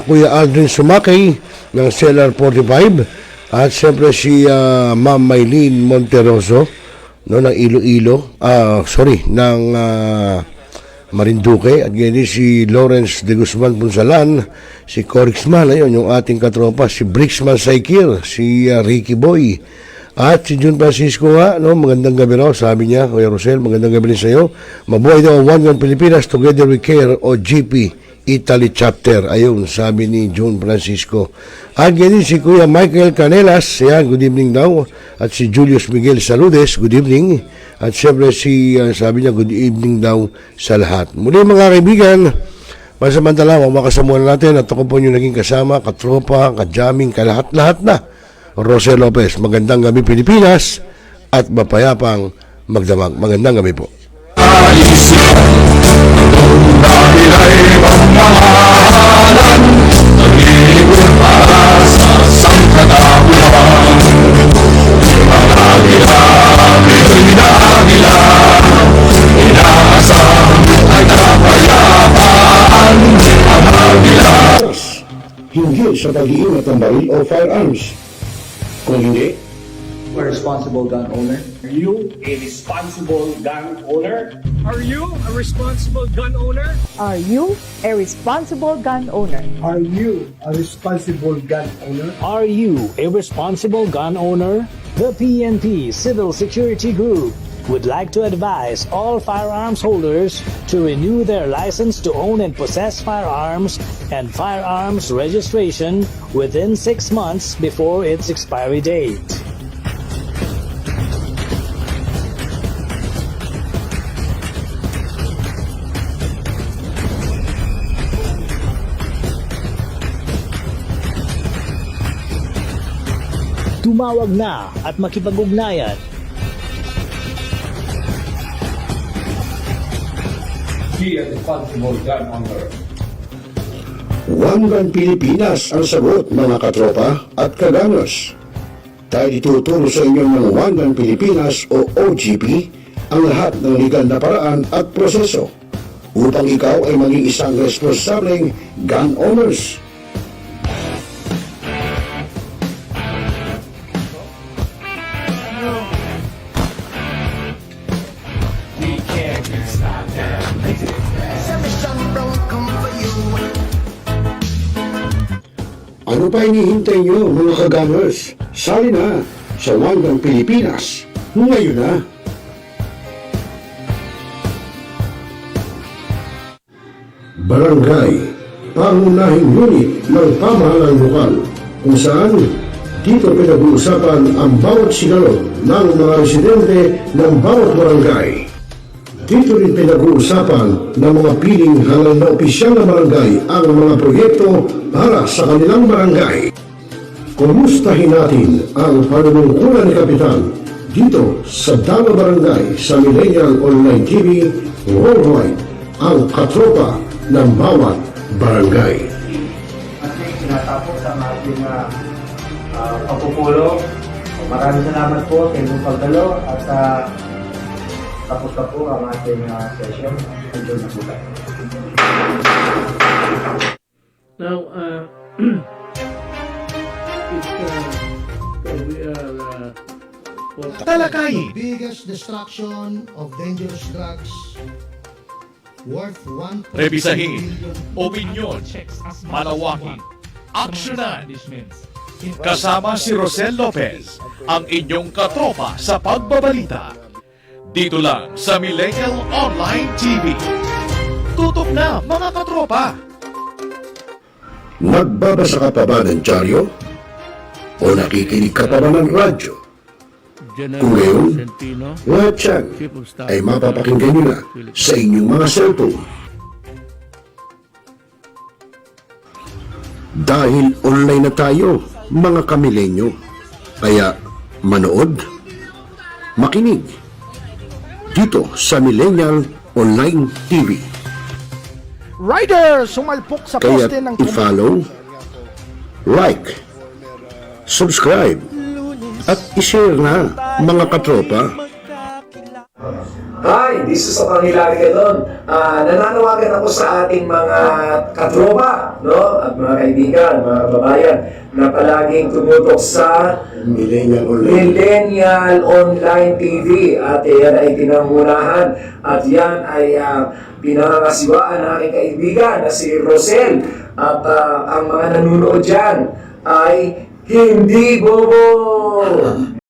Kuya Aldrin Sumakay ng Cellar 45 at siyempre si Ma'am Maylene Monteroso, no, ng Iloilo, ng Marinduque, at ganyan si Lawrence de Guzman Punsalan, si Corixman, ayun, yung ating katropa, si Brixman Saikir, si Ricky Boy, at si Jun Francisco nga, no, magandang gabi raw, sabi niya, Kuya Rosel, magandang gabi rin sa iyo. Mabuhay daw ang One Gun Pilipinas, Together We Care, o GP Italy Chapter, ayun, sabi ni Jun Francisco. At ganyan si Kuya Michael Canelas, yan, good evening daw. At si Julius Miguel Saludes, good evening. At siyempre sabi niya, good evening daw sa lahat. Muli mga kaibigan, pasamantala, makasamuhan natin at ako po yung naging kasama, katropa, kajaming, kalahat-lahat na. Rosel Lopez, magandang gabi Pilipinas at mapayapang magdamag. Magandang gabi po. Hinggil sa pag-iingat ng baril o firearms. Kung hindi, A responsible gun owner. Are you a responsible gun owner? Are you a responsible gun owner? Are you a responsible gun owner? Are you a responsible gun owner? Are you a responsible gun owner? The PNP Civil Security Group would like to advise all firearms holders to renew their license to own and possess firearms and firearms registration within 6 months before its expiry date. Tumawag na at makipag-ugnayan. Be a responsible gun owner. One Gun Pilipinas ang sagot mga katropa at kaganos. Tayo ituturo sa inyo ng One Gun Pilipinas o OGP ang lahat ng legal na paraan at proseso upang ikaw ay maging isang responsableng gun owners. Ano pa hinihintay nyo mga ka-gunners? Sali na sa Wanggang Pilipinas ngayon na. Barangay, pangunahing unit ng pamahalang lokal kung saan dito pinag-uusapan ang bawat sigalo ng mga residente ng bawat barangay. Dito rin pinag-uusapan ng mga piling halal na opisyal na barangay ang mga proyekto para sa kanilang barangay. Kumustahin natin ang panunungkulan ni Kapitan dito sa Dama Barangay sa Millennial Online TV Worldwide, ang katropa ng bawat barangay. At sinatapos ang ating pagpupulong. Maraming salamat po sa inyong pagdalo at tapos na po ang ating session. Enjoy na po tayo. Now, we are Talakayin. Biggest destruction of dangerous drugs worth 1. Rebisahin, opinyon, malawakin, aksyonan. Kasama si Rosel Lopez, ang inyong katropa sa pagbabalita. Dito lang sa Millennial Online TV. Tutok na mga katropa! Nagbabasa ka pa ba ng dyaryo? O nakikinig ka pa ba ng radyo? Kung ngayon, lahat yan ay mapapakinggan nyo na sa inyong mga cellphone. Dahil online na tayo, mga kamilenyo. Kaya manood, makinig dito sa Millennial Online TV. Rider, sumalpok sa Kaya poste ng i-follow, like, subscribe, at i-share na mga katropa. Hi, this is Hilary Gadon. Nananawagan ako sa ating mga katropa, no? At mga kaibigan, mga kababayan, na palaging tumutok sa Millennial Online TV. At yan ay pinangunahan at yan ay pinangangasiwaan ng aking kaibigan na si Rosel. At ang mga nanunood dyan ay hindi bobo!